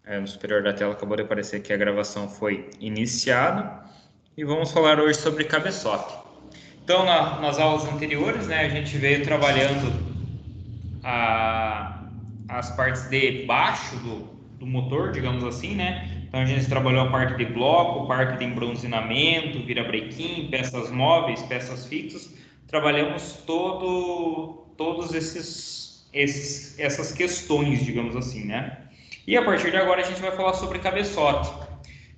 No superior da tela acabou de aparecer que a gravação foi iniciada. E vamos falar hoje sobre cabeçote. Então, nas aulas anteriores, né, a gente veio trabalhando as partes de baixo do motor, digamos assim, né? Então, a gente trabalhou a parte de bloco, parte de embronzinamento, virabrequim, peças móveis, peças fixas. Trabalhamos todos essas questões, digamos assim, né? E a partir de agora a gente vai falar sobre cabeçote.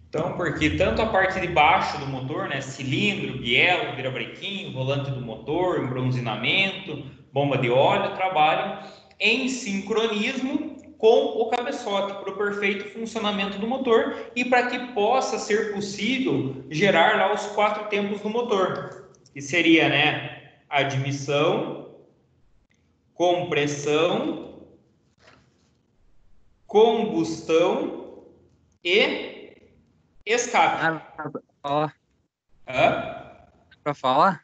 Então, porque tanto a parte de baixo do motor, né, cilindro, bielo, virabrequim, volante do motor, embronzinamento, bomba de óleo, trabalham em sincronismo com o cabeçote para o perfeito funcionamento do motor e para que possa ser possível gerar lá os 4 tempos do motor, que seria, né, admissão, compressão, combustão e escape. Ah, ó, Hã? para falar?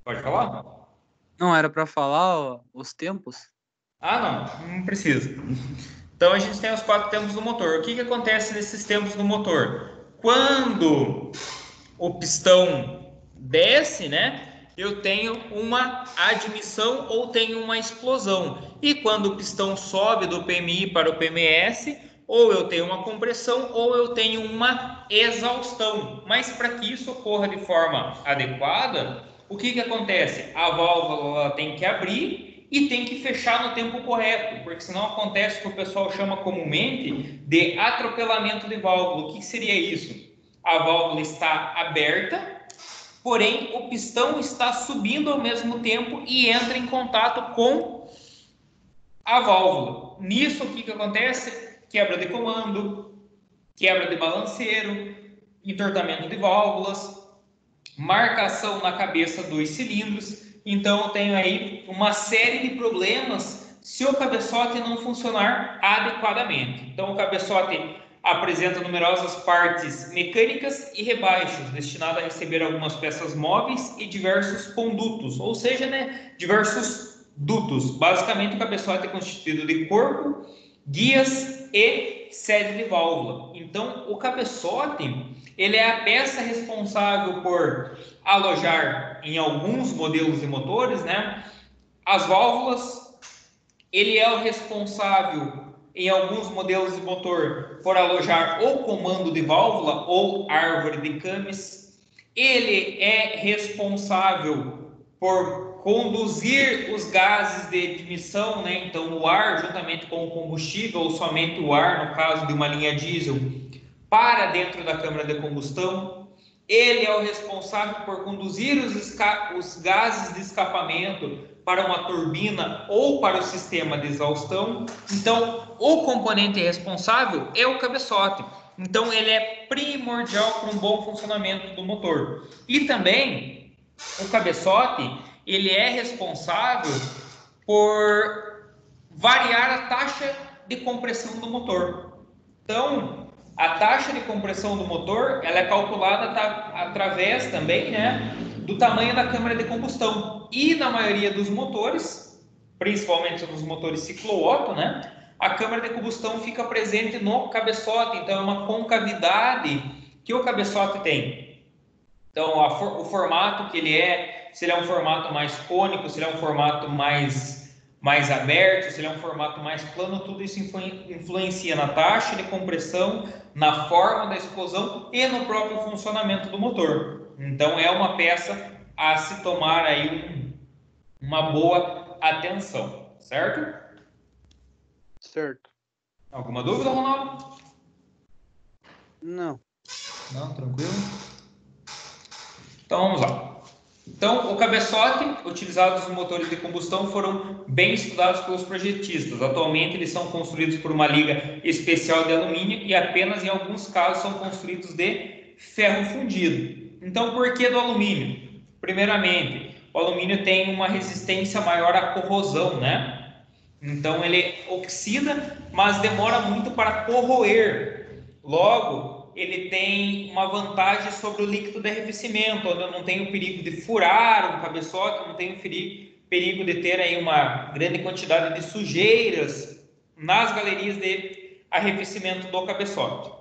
Pode falar? Não era para falar os tempos? Ah, não precisa. Então a gente tem os 4 tempos do motor. O que acontece nesses tempos do motor? Quando o pistão desce, né? Eu tenho uma admissão ou tenho uma explosão. E quando o pistão sobe do PMI para o PMS, ou eu tenho uma compressão ou eu tenho uma exaustão. Mas para que isso ocorra de forma adequada, o que acontece? A válvula tem que abrir e tem que fechar no tempo correto, porque senão acontece o que o pessoal chama comumente de atropelamento de válvula. O que seria isso? A válvula está aberta, porém o pistão está subindo ao mesmo tempo e entra em contato com a válvula. Nisso, o que acontece? Quebra de comando, quebra de balanceiro, entortamento de válvulas, marcação na cabeça dos cilindros. Então, eu tenho aí uma série de problemas se o cabeçote não funcionar adequadamente. Então, o cabeçote apresenta numerosas partes mecânicas e rebaixos, destinado a receber algumas peças móveis e diversos condutos, ou seja, né, diversos dutos. Basicamente, o cabeçote é constituído de corpo, guias e sede de válvula. Então, o cabeçote ele é a peça responsável por alojar em alguns modelos de motores, né, as válvulas. Ele é o responsável em alguns modelos de motor por alojar o comando de válvula ou árvore de Cames. Ele é responsável por conduzir os gases de admissão, né? Então o ar juntamente com o combustível, ou somente o ar no caso de uma linha diesel, para dentro da câmara de combustão. Ele é o responsável por conduzir os gases de escapamento para uma turbina ou para o sistema de exaustão. Então, o componente responsável é o cabeçote. Então, ele é primordial para um bom funcionamento do motor. E também, o cabeçote, ele é responsável por variar a taxa de compressão do motor. Então, a taxa de compressão do motor ela é calculada através também, né, do tamanho da câmara de combustão. E na maioria dos motores, principalmente nos motores ciclo-Otto, né, a câmara de combustão fica presente no cabeçote. Então, é uma concavidade que o cabeçote tem. Então, o formato que ele é, se ele é um formato mais cônico, se ele é um formato mais aberto, se ele é um formato mais plano, tudo isso influencia na taxa de compressão, na forma da explosão e no próprio funcionamento do motor. Então, é uma peça a se tomar aí uma boa atenção, certo? Certo. Alguma dúvida, Ronaldo? Não. Não, tranquilo. Então, vamos lá. Então, o cabeçote utilizados nos motores de combustão foram bem estudados pelos projetistas. Atualmente, eles são construídos por uma liga especial de alumínio e apenas em alguns casos são construídos de ferro fundido. Então, por que do alumínio? Primeiramente, o alumínio tem uma resistência maior à corrosão, né? Então, ele oxida, mas demora muito para corroer. Logo, ele tem uma vantagem sobre o líquido de arrefecimento, onde eu não tenho perigo de furar um cabeçote, não tenho perigo de ter aí uma grande quantidade de sujeiras nas galerias de arrefecimento do cabeçote.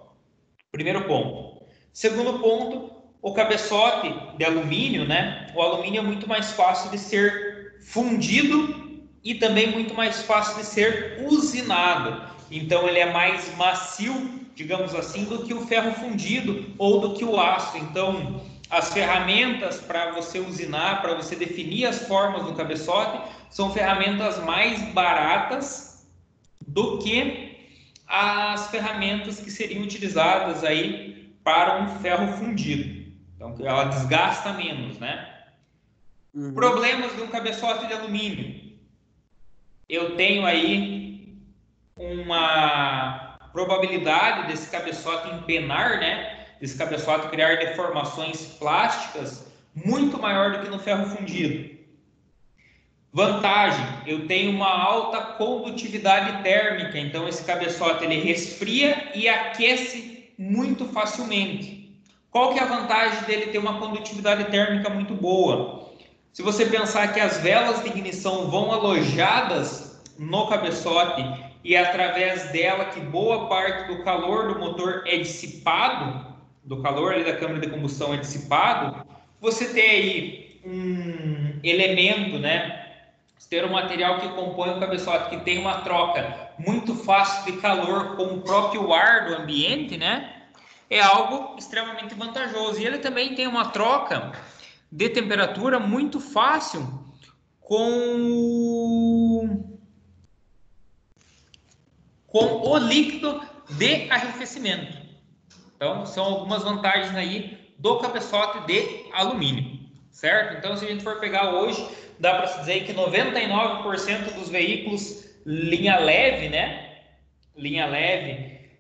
Primeiro ponto. Segundo ponto, o cabeçote de alumínio, né? O alumínio é muito mais fácil de ser fundido e também muito mais fácil de ser usinado. Então, ele é mais macio, digamos assim, do que o ferro fundido ou do que o aço. Então, as ferramentas para você usinar, para você definir as formas do cabeçote, são ferramentas mais baratas do que as ferramentas que seriam utilizadas aí para um ferro fundido. Então, ela desgasta menos, né? Problemas de um cabeçote de alumínio. Eu tenho aí uma probabilidade desse cabeçote empenar, né? Desse cabeçote criar deformações plásticas muito maior do que no ferro fundido. Vantagem, eu tenho uma alta condutividade térmica, então esse cabeçote ele resfria e aquece muito facilmente. Qual que é a vantagem dele ter uma condutividade térmica muito boa? Se você pensar que as velas de ignição vão alojadas no cabeçote e é através dela que boa parte do calor do motor é dissipado, do calor ali da câmara de combustão é dissipado, você tem aí um elemento, né? Ter um material que compõe o cabeçote, que tem uma troca muito fácil de calor com o próprio ar do ambiente, né? É algo extremamente vantajoso. E ele também tem uma troca de temperatura muito fácil com o líquido de arrefecimento. Então, são algumas vantagens aí do cabeçote de alumínio, certo? Então, se a gente for pegar hoje, dá para se dizer que 99% dos veículos linha leve, né? Linha leve,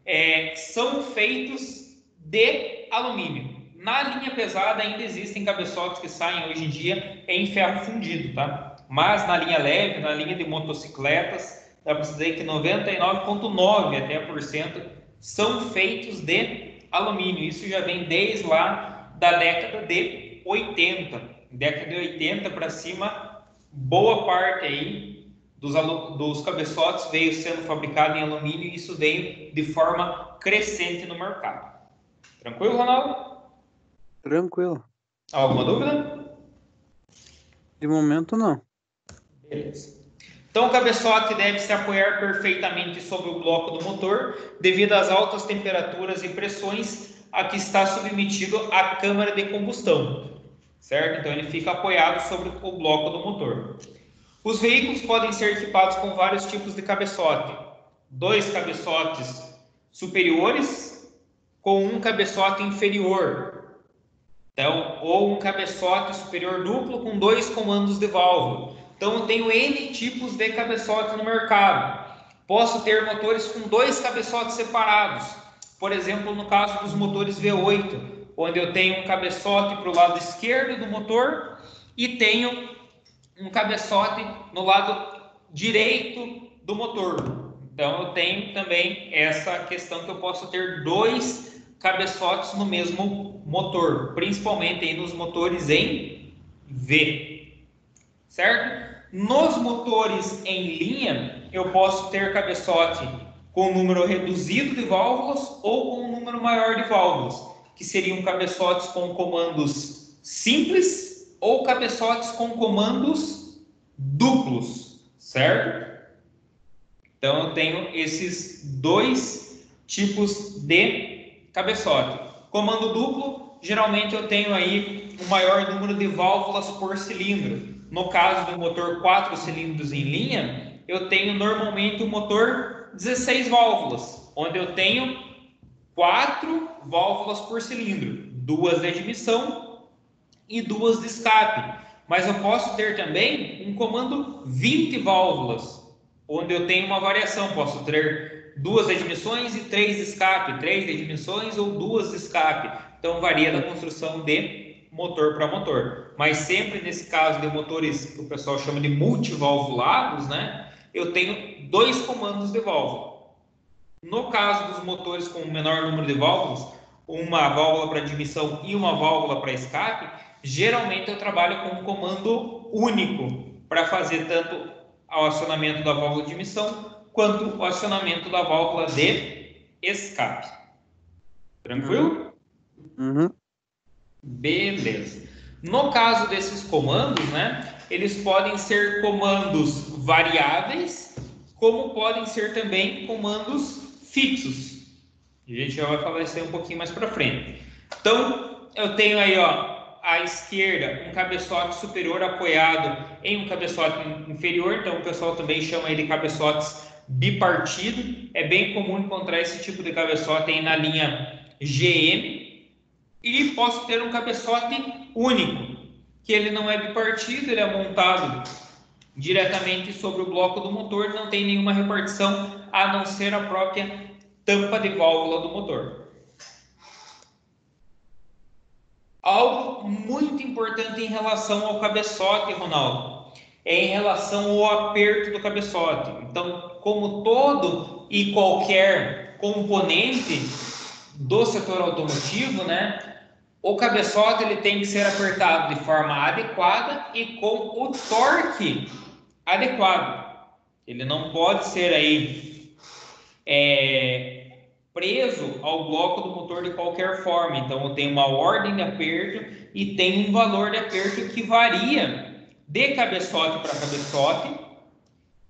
são feitos de alumínio. Na linha pesada ainda existem cabeçotes que saem hoje em dia em ferro fundido, tá? Mas na linha leve, na linha de motocicletas, dá para se dizer que 99,9% até por cento são feitos de alumínio. Isso já vem desde lá da década de 80. Década de 80 para cima, boa parte aí dos cabeçotes veio sendo fabricado em alumínio e isso veio de forma crescente no mercado. Tranquilo, Ronaldo? Tranquilo. Alguma dúvida? De momento, não. Beleza. Então, o cabeçote deve se apoiar perfeitamente sobre o bloco do motor devido às altas temperaturas e pressões a que está submetido a câmara de combustão, certo? Então, ele fica apoiado sobre o bloco do motor. Os veículos podem ser equipados com vários tipos de cabeçote. 2 cabeçotes superiores com um cabeçote inferior. Então, ou um cabeçote superior duplo com 2 comandos de válvula. Então, eu tenho N tipos de cabeçote no mercado. Posso ter motores com 2 cabeçotes separados. Por exemplo, no caso dos motores V8, onde eu tenho um cabeçote para o lado esquerdo do motor e tenho um cabeçote no lado direito do motor. Então, eu tenho também essa questão que eu posso ter 2 cabeçotes no mesmo motor, principalmente aí nos motores em V, certo? Nos motores em linha, eu posso ter cabeçote com número reduzido de válvulas ou com um número maior de válvulas, que seriam cabeçotes com comandos simples ou cabeçotes com comandos duplos, certo? Então, eu tenho esses 2 tipos de cabeçote. Comando duplo, geralmente eu tenho aí o maior número de válvulas por cilindro. No caso do motor 4 cilindros em linha, eu tenho normalmente o motor 16 válvulas, onde eu tenho 4 válvulas por cilindro, 2 de admissão e 2 de escape. Mas eu posso ter também um comando 20 válvulas, onde eu tenho uma variação, posso ter 2 de admissões e 3 de escape, 3 de admissões ou 2 de escape. Então varia da construção de motor para motor. Mas sempre nesse caso de motores que o pessoal chama de multivalvulados, né? Eu tenho 2 comandos de válvula. No caso dos motores com menor número de válvulas, uma válvula para admissão e uma válvula para escape, geralmente eu trabalho com um comando único para fazer tanto o acionamento da válvula de admissão quanto o acionamento da válvula de escape. Tranquilo? Uhum. Beleza. No caso desses comandos, né, eles podem ser comandos variáveis, como podem ser também comandos fixos. A gente já vai falar isso aí um pouquinho mais para frente. Então, eu tenho aí, ó, à esquerda, um cabeçote superior apoiado em um cabeçote inferior. Então, o pessoal também chama aí de cabeçotes bipartido. É bem comum encontrar esse tipo de cabeçote aí na linha GM. E posso ter um cabeçote único, que ele não é bipartido, ele é montado diretamente sobre o bloco do motor, não tem nenhuma repartição a não ser a própria tampa de válvula do motor. Algo muito importante em relação ao cabeçote, Ronaldo, é em relação ao aperto do cabeçote. Então, como todo e qualquer componente do setor automotivo, né, o cabeçote ele tem que ser apertado de forma adequada e com o torque adequado. Ele não pode ser aí preso ao bloco do motor de qualquer forma. Então, eu tenho uma ordem de aperto e tem um valor de aperto que varia de cabeçote para cabeçote,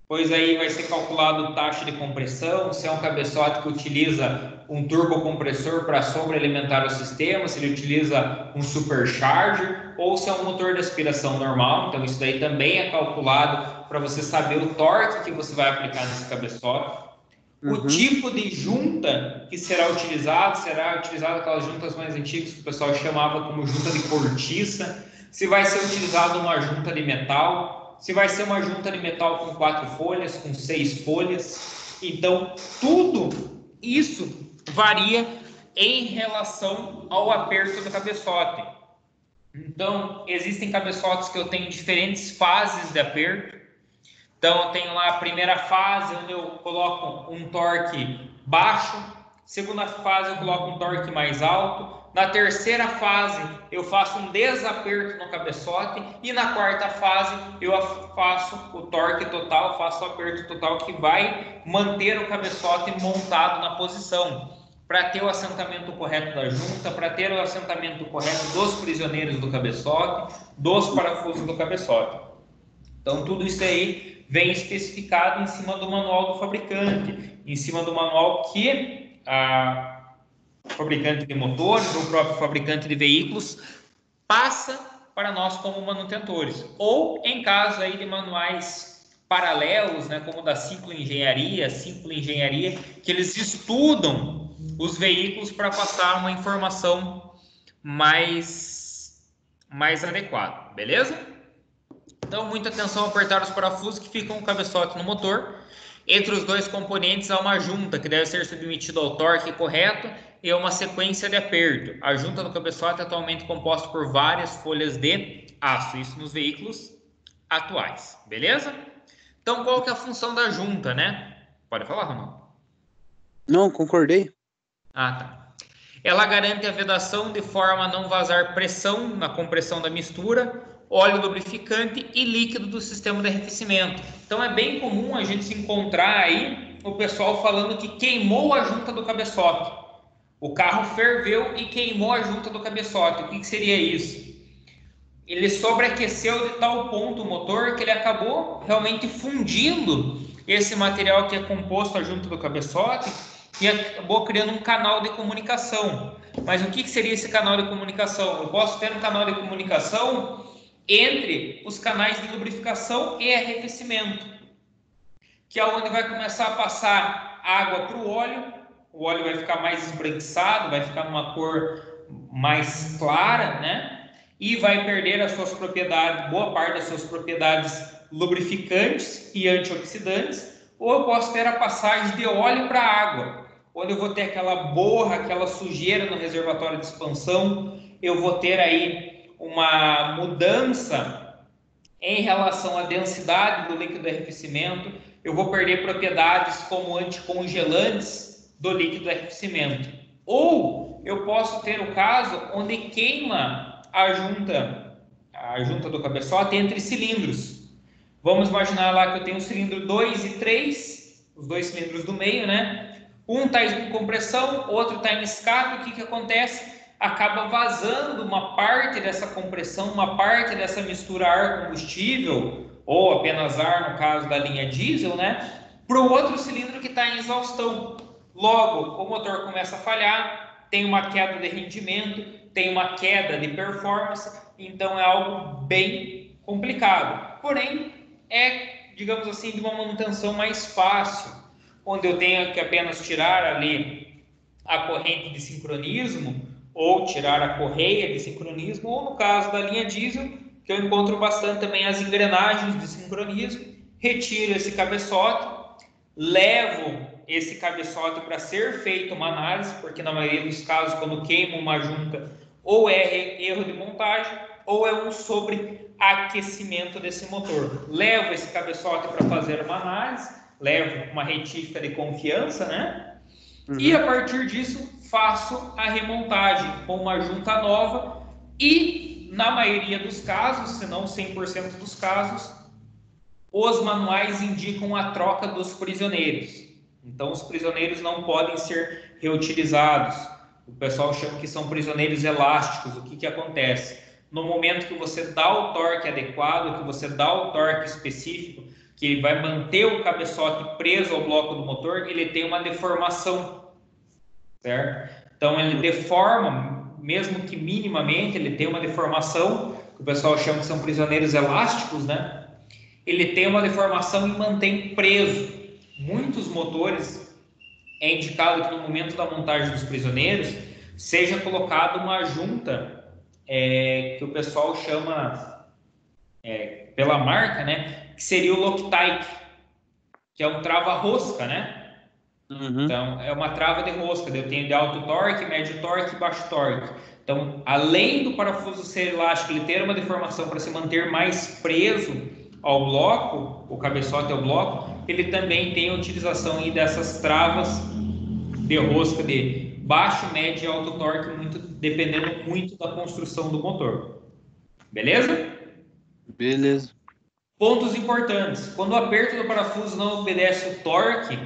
pois aí vai ser calculado taxa de compressão, se é um cabeçote que utiliza um turbocompressor para sobrealimentar o sistema, se ele utiliza um supercharger, ou se é um motor de aspiração normal. Então, isso daí também é calculado para você saber o torque que você vai aplicar nesse cabeçote. O tipo de junta que será utilizado aquelas juntas mais antigas que o pessoal chamava como junta de cortiça, se vai ser utilizado uma junta de metal, se vai ser uma junta de metal com 4 folhas, com 6 folhas. Então, tudo isso varia em relação ao aperto do cabeçote. Então, existem cabeçotes que eu tenho diferentes fases de aperto. Então, eu tenho lá a primeira fase, onde eu coloco um torque baixo. Segunda fase, eu coloco um torque mais alto. Na terceira fase, eu faço um desaperto no cabeçote. E na quarta fase, eu faço o torque total, faço o aperto total, que vai manter o cabeçote montado na posição, para ter o assentamento correto da junta, para ter o assentamento correto dos prisioneiros do cabeçote, dos parafusos do cabeçote. Então, tudo isso aí vem especificado em cima do manual do fabricante, em cima do manual que a fabricante de motores ou o próprio fabricante de veículos passa para nós como manutentores. Ou em caso aí de manuais paralelos, né, como da Ciclo Engenharia, que eles estudam os veículos para passar uma informação mais adequada, beleza? Então, muita atenção ao apertar os parafusos que ficam o cabeçote no motor. Entre os dois componentes há uma junta que deve ser submetida ao torque correto e a uma sequência de aperto. A junta do cabeçote é atualmente composta por várias folhas de aço, isso nos veículos atuais, beleza? Então, qual que é a função da junta, né? Pode falar, Ronaldo. Não, concordei. Ah, tá. Ela garante a vedação de forma a não vazar pressão na compressão da mistura, óleo lubrificante e líquido do sistema de arrefecimento. Então, é bem comum a gente se encontrar aí o pessoal falando que queimou a junta do cabeçote. O carro ferveu e queimou a junta do cabeçote. O que seria isso? Ele sobreaqueceu de tal ponto o motor que ele acabou realmente fundindo esse material que é composto a junta do cabeçote e acabou criando um canal de comunicação. Mas o que seria esse canal de comunicação? Eu posso ter um canal de comunicação entre os canais de lubrificação e arrefecimento, que é onde vai começar a passar água para o óleo vai ficar mais esbranquiçado, vai ficar numa cor mais clara, né? E vai perder as suas propriedades, boa parte das suas propriedades lubrificantes e antioxidantes. Ou eu posso ter a passagem de óleo para água, onde eu vou ter aquela borra, aquela sujeira no reservatório de expansão, eu vou ter aí uma mudança em relação à densidade do líquido de arrefecimento, eu vou perder propriedades como anticongelantes do líquido de arrefecimento. Ou eu posso ter o caso onde queima a junta do cabeçote entre cilindros. Vamos imaginar lá que eu tenho o cilindro 2 e 3, os dois cilindros do meio, né? Um está em compressão, outro está em escape. O que acontece? Acaba vazando uma parte dessa compressão, uma parte dessa mistura ar-combustível, ou apenas ar no caso da linha diesel, né? Para o outro cilindro que está em exaustão. Logo, o motor começa a falhar, tem uma queda de rendimento, tem uma queda de performance, então é algo bem complicado. Porém, é, digamos assim, de uma manutenção mais fácil, onde eu tenho que apenas tirar ali a corrente de sincronismo, ou tirar a correia de sincronismo, ou no caso da linha diesel, que eu encontro bastante também as engrenagens de sincronismo, retiro esse cabeçote, levo esse cabeçote para ser feita uma análise, porque na maioria dos casos, quando queima uma junta, ou é erro de montagem, ou é um sobreaquecimento desse motor. Levo esse cabeçote para fazer uma análise, levo uma retífica de confiança, né? E a partir disso, faço a remontagem com uma junta nova e, na maioria dos casos, se não 100% dos casos, os manuais indicam a troca dos prisioneiros. Então, os prisioneiros não podem ser reutilizados. O pessoal chama que são prisioneiros elásticos. O que acontece? No momento que você dá o torque adequado, que você dá o torque específico, que ele vai manter o cabeçote preso ao bloco do motor, ele tem uma deformação, certo? Então, ele deforma, mesmo que minimamente, ele tem uma deformação, que o pessoal chama que são prisioneiros elásticos, né? Ele tem uma deformação e mantém preso. Muitos motores é indicado que no momento da montagem dos prisioneiros seja colocada uma junta que o pessoal chama pela marca, né, que seria o Loctite, que é um trava-rosca, né? Então, é uma trava de rosca. Eu tenho de alto torque, médio torque e baixo torque. Então, além do parafuso ser elástico, ele ter uma deformação para se manter mais preso ao bloco, o cabeçote ao bloco, ele também tem a utilização aí dessas travas de rosca de baixo, médio e alto torque, dependendo muito da construção do motor. Beleza? Beleza. Pontos importantes. Quando o aperto do parafuso não obedece o torque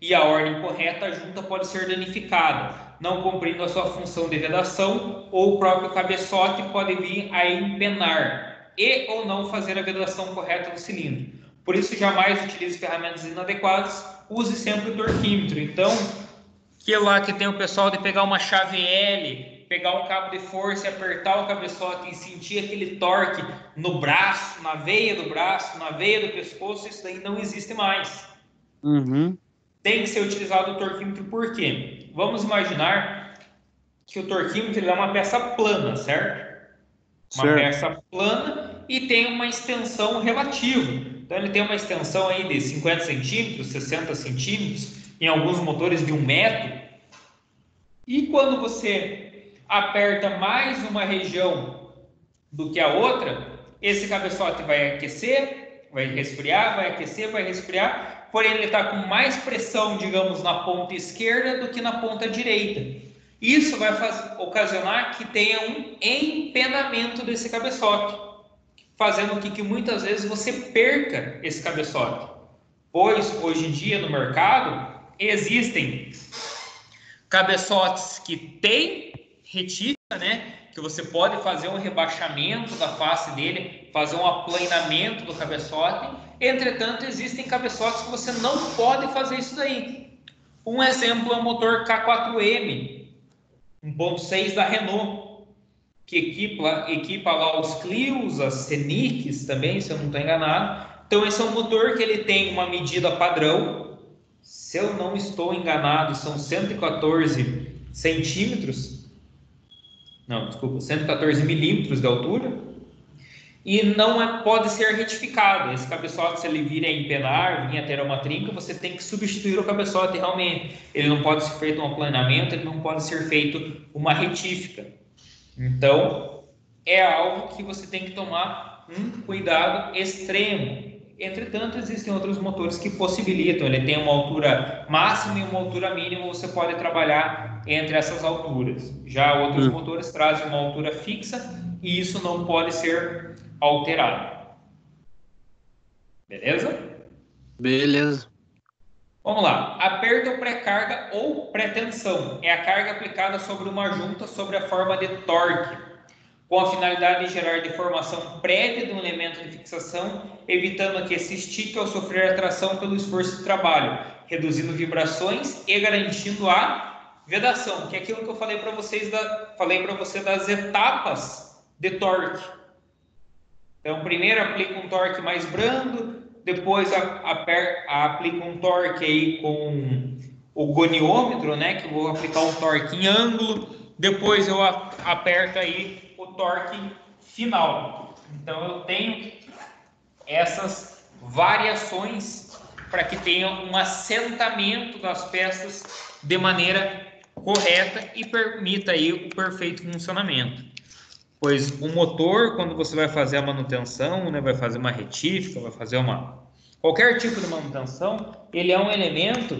e a ordem correta, a junta pode ser danificada, não cumprindo a sua função de vedação, ou o próprio cabeçote pode vir a empenar e ou não fazer a vedação correta do cilindro. Por isso, jamais utilize ferramentas inadequadas, use sempre o torquímetro. Então, que lá que tem o pessoal de pegar uma chave L, pegar um cabo de força e apertar o cabeçote e sentir aquele torque no braço, na veia do braço, na veia do pescoço, isso daí não existe mais. Tem que ser utilizado o torquímetro por quê? Vamos imaginar que o torquímetro ele é uma peça plana, certo? Uma peça plana e tem uma extensão relativa. Então ele tem uma extensão aí de 50 centímetros, 60 centímetros, em alguns motores de 1 metro. E quando você aperta mais uma região do que a outra, esse cabeçote vai aquecer, vai resfriar, vai aquecer, vai resfriar, porém ele está com mais pressão, digamos, na ponta esquerda do que na ponta direita. Isso vai ocasionar que tenha um empenamento desse cabeçote, fazendo com que muitas vezes você perca esse cabeçote. Pois hoje em dia no mercado existem cabeçotes que têm retífica, né? Que você pode fazer um rebaixamento da face dele, fazer um aplanamento do cabeçote. Entretanto, existem cabeçotes que você não pode fazer isso daí. Um exemplo é o motor K4M 1.6 da Renault, que equipa lá os Clios, as Scenics também, se eu não estou enganado. Então, esse é um motor que ele tem uma medida padrão. Se eu não estou enganado, são 114 centímetros. Não, desculpa, 114 milímetros de altura. E não pode ser retificado. Esse cabeçote, se ele vir a empenar, vir a ter uma trinca, você tem que substituir o cabeçote realmente. Ele não pode ser feito um aplanamento, ele não pode ser feito uma retífica. Então, é algo que você tem que tomar um cuidado extremo. Entretanto, existem outros motores que possibilitam. Ele tem uma altura máxima e uma altura mínima, você pode trabalhar entre essas alturas. Já outros motores trazem uma altura fixa e isso não pode ser alterado. Beleza? Beleza. Vamos lá. Aperto ou pré-carga ou pré-tensão. É a carga aplicada sobre uma junta sob a forma de torque, com a finalidade de gerar deformação prévia de um elemento de fixação, evitando que se estique ao sofrer atração pelo esforço de trabalho, reduzindo vibrações e garantindo a vedação, que é aquilo que eu falei para vocês, você das etapas de torque. Então, primeiro aplica um torque mais brando, depois aplica um torque aí com o goniômetro, né, que eu vou aplicar um torque em ângulo, depois eu aperto aí o torque final. Então, eu tenho essas variações para que tenha um assentamento das peças de maneira correta e permita aí o perfeito funcionamento. Pois o motor, quando você vai fazer a manutenção, né, vai fazer uma retífica, vai fazer qualquer tipo de manutenção, ele é um elemento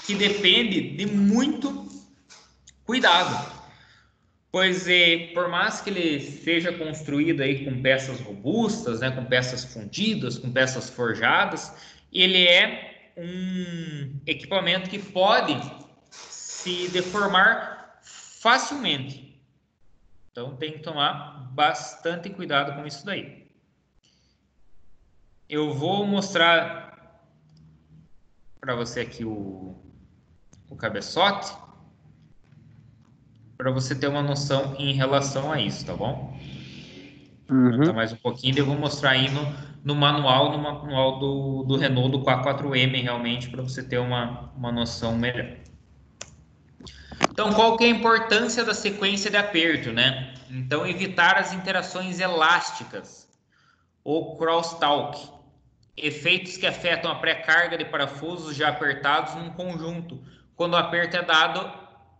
que depende de muito cuidado. Pois por mais que ele seja construído aí com peças robustas, né, com peças fundidas, com peças forjadas, ele é um equipamento que pode se deformar facilmente. Então tem que tomar bastante cuidado com isso daí. Eu vou mostrar para você aqui o cabeçote, para você ter uma noção em relação a isso, tá bom? Vou aumentar mais um pouquinho e eu vou mostrar aí no manual do Renault do K4M realmente, para você ter uma noção melhor. Então, qual que é a importância da sequência de aperto, né? Então, evitar as interações elásticas ou crosstalk, efeitos que afetam a pré-carga de parafusos já apertados num conjunto, quando o aperto é dado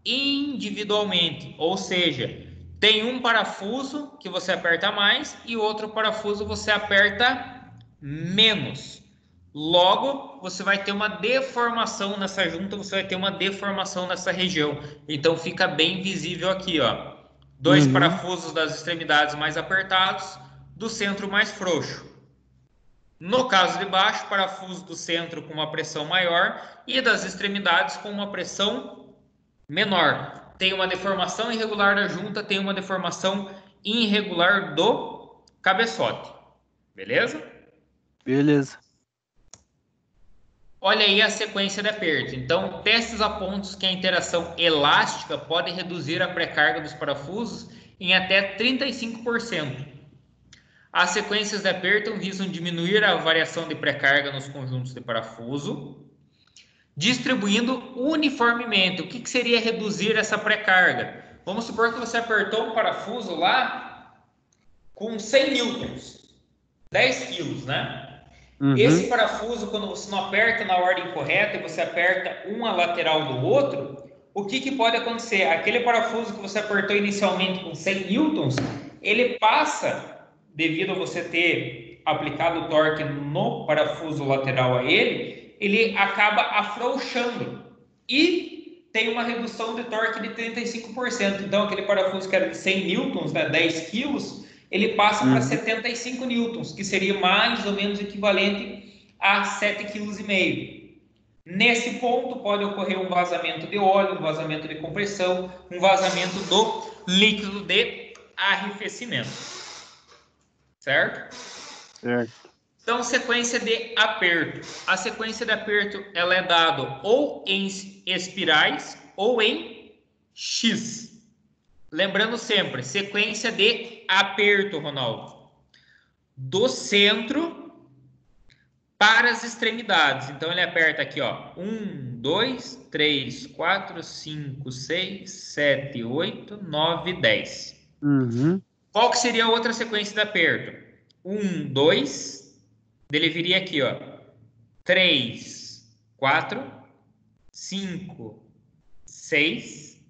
individualmente, ou seja, tem um parafuso que você aperta mais e outro parafuso você aperta menos. Logo, você vai ter uma deformação nessa junta, você vai ter uma deformação nessa região. Então, fica bem visível aqui, ó. Dois parafusos das extremidades mais apertados, do centro mais frouxo. No caso de baixo, parafuso do centro com uma pressão maior e das extremidades com uma pressão menor. Tem uma deformação irregular da junta, tem uma deformação irregular do cabeçote. Beleza? Beleza. Olha aí a sequência de aperto. Então, testes apontam que a interação elástica pode reduzir a pré-carga dos parafusos em até 35%. As sequências de aperto visam diminuir a variação de pré-carga nos conjuntos de parafuso, distribuindo uniformemente. O que seria reduzir essa pré-carga? Vamos supor que você apertou um parafuso lá com 100 newtons, 10 quilos, né? Esse parafuso, quando você não aperta na ordem correta e você aperta uma lateral do outro, o que pode acontecer? Aquele parafuso que você apertou inicialmente com 100 newtons, ele passa, devido a você ter aplicado o torque no parafuso lateral a ele acaba afrouxando e tem uma redução de torque de 35%. Então, aquele parafuso que era de 100 newtons, né, 10 quilos, ele passa para 75 newtons, que seria mais ou menos equivalente a 7,5 kg. Nesse ponto, pode ocorrer um vazamento de óleo, um vazamento de compressão, um vazamento do líquido de arrefecimento. Certo? Certo. Então, sequência de aperto. A sequência de aperto ela é dada ou em espirais ou em X. Lembrando sempre, sequência de aperto, Ronaldo. Do centro para as extremidades. Então, ele aperta aqui, ó. 1, 2, 3, 4, 5, 6, 7, 8, 9, 10. Qual que seria a outra sequência de aperto? 1, 2, ele viria aqui, ó. 3, 4, 5, 6,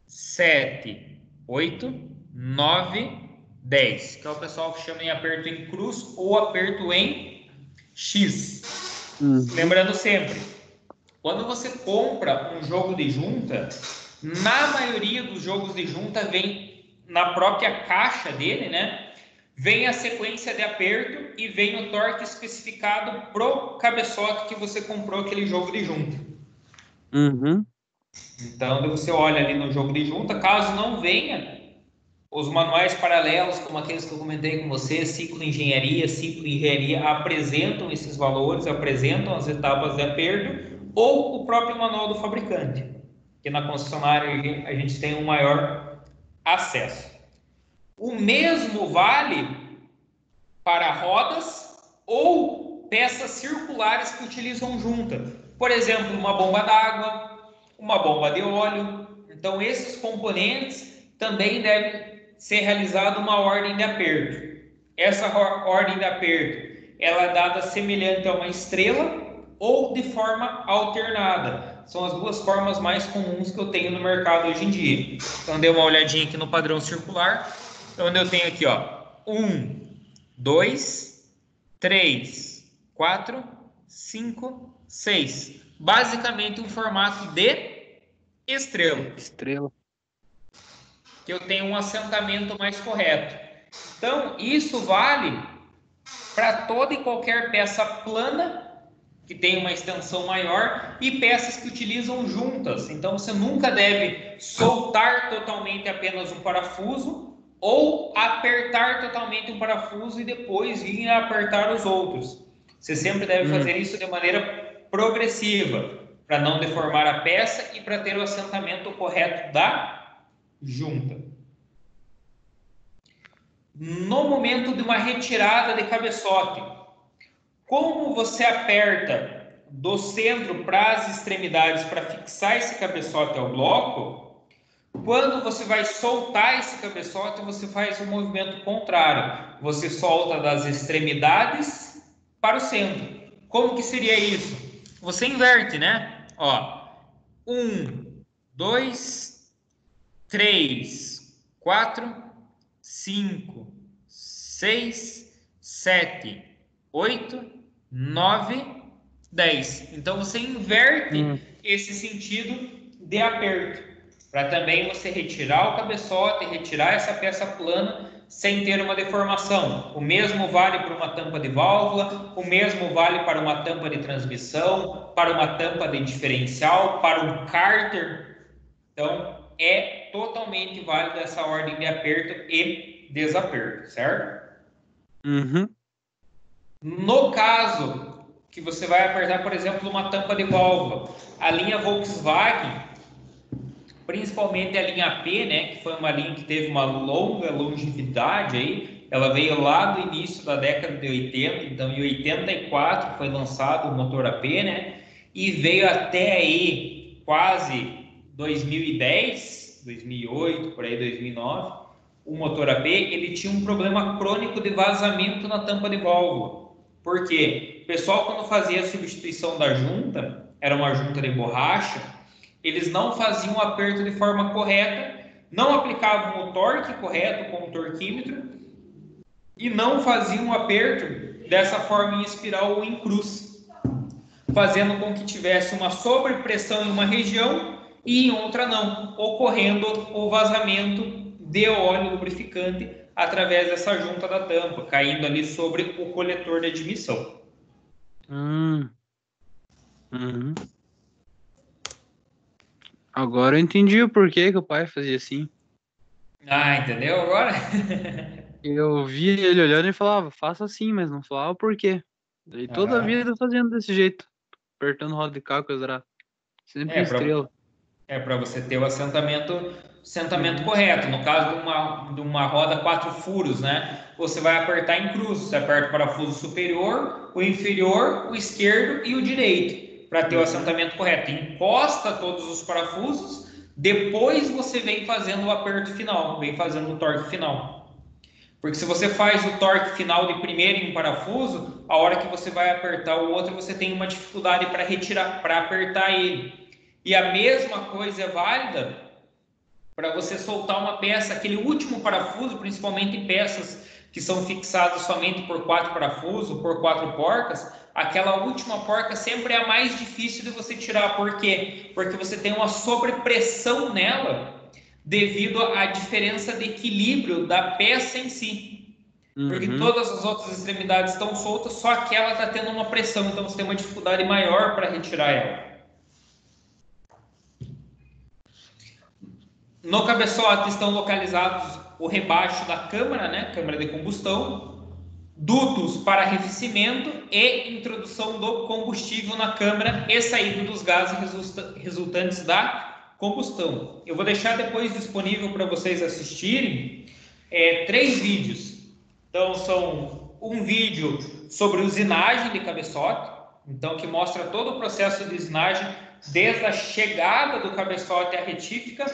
7, 8, 9, 10. Que é o pessoal que chama em aperto em cruz ou aperto em X. Lembrando sempre, quando você compra um jogo de junta, na maioria dos jogos de junta vem na própria caixa dele, né? vem a sequência de aperto e vem o torque especificado pro cabeçote que você comprou aquele jogo de junta. Uhum. Então, você olha ali no jogo de junta, caso não venha, os manuais paralelos, como aqueles que eu comentei com você, ciclo engenharia, apresentam esses valores, apresentam as etapas de aperto, ou o próprio manual do fabricante, que na concessionária a gente tem um maior acesso. O mesmo vale para rodas ou peças circulares que utilizam junta. Por exemplo, uma bomba d'água, uma bomba de óleo. Então, esses componentes também devem ser realizada uma ordem de aperto. Essa ordem de aperto ela é dada semelhante a uma estrela ou de forma alternada. São as duas formas mais comuns que eu tenho no mercado hoje em dia. Então, dei uma olhadinha aqui no padrão circular, onde eu tenho aqui, ó, 1, 2, 3, 4, 5, 6. Basicamente um formato de estrela. Estrela. Que eu tenho um assentamento mais correto. Então, isso vale para toda e qualquer peça plana que tem uma extensão maior e peças que utilizam juntas. Então, você nunca deve soltar totalmente apenas um parafuso ou apertar totalmente um parafuso e depois vir a apertar os outros. Você sempre deve fazer isso de maneira progressiva, para não deformar a peça e para ter o assentamento correto da junta. No momento de uma retirada de cabeçote, como você aperta do centro para as extremidades para fixar esse cabeçote ao bloco, quando você vai soltar esse cabeçote, você faz o movimento contrário. Você solta das extremidades para o centro. Como que seria isso? Você inverte, né? Ó, 1, 2, 3, 4, 5, 6, 7, 8, 9, 10. Então você inverte esse sentido de aperto, para também você retirar o cabeçote, retirar essa peça plana sem ter uma deformação. O mesmo vale para uma tampa de válvula, o mesmo vale para uma tampa de transmissão, para uma tampa de diferencial, para um cárter. Então, é totalmente válida essa ordem de aperto e desaperto, certo? Uhum. No caso que você vai apertar, por exemplo, uma tampa de válvula, a linha Volkswagen, principalmente a linha P, né, que foi uma linha que teve uma longa longevidade aí, ela veio lá do início da década de 80, então em 84 foi lançado o motor AP, né, e veio até aí quase 2010, 2008, por aí 2009, o motor AP, ele tinha um problema crônico de vazamento na tampa de válvula. Por quê? O pessoal, quando fazia a substituição da junta, era uma junta de borracha, eles não faziam o aperto de forma correta, não aplicavam o torque correto com o torquímetro e não faziam o aperto dessa forma em espiral ou em cruz, fazendo com que tivesse uma sobrepressão em uma região e em outra não, ocorrendo o vazamento de óleo lubrificante através dessa junta da tampa, caindo ali sobre o coletor de admissão. Uhum. Agora eu entendi o porquê que o pai fazia assim. Ah, entendeu agora? Eu via ele olhando e falava, faça assim, mas não falava o porquê. Daí toda a vida fazendo desse jeito, apertando roda de carro, coisa era sempre em É, estrela. para você ter o assentamento Uhum. correto. No caso de uma roda 4 furos, né? Você vai apertar em cruz. Você aperta o parafuso superior, o inferior, o esquerdo e o direito, para ter o Uhum. assentamento correto. Encosta todos os parafusos, depois você vem fazendo o aperto final, vem fazendo o torque final. Porque se você faz o torque final de primeiro em um parafuso, a hora que você vai apertar o outro, você tem uma dificuldade para retirar, para apertar ele. E a mesma coisa é válida para você soltar uma peça, aquele último parafuso, principalmente em peças que são fixadas somente por 4 parafusos, por 4 porcas, aquela última porca sempre é a mais difícil de você tirar. Por quê? Porque você tem uma sobrepressão nela devido à diferença de equilíbrio da peça em si. Porque todas as outras extremidades estão soltas, só aquela está tendo uma pressão, então você tem uma dificuldade maior para retirar ela. No cabeçote estão localizados o rebaixo da câmara, né? Câmara de combustão, dutos para arrefecimento e introdução do combustível na câmara e saída dos gases resultantes da combustão. Eu vou deixar depois disponível para vocês assistirem 3 vídeos. Então, são um vídeo sobre usinagem de cabeçote, então que mostra todo o processo de usinagem, desde a chegada do cabeçote à retífica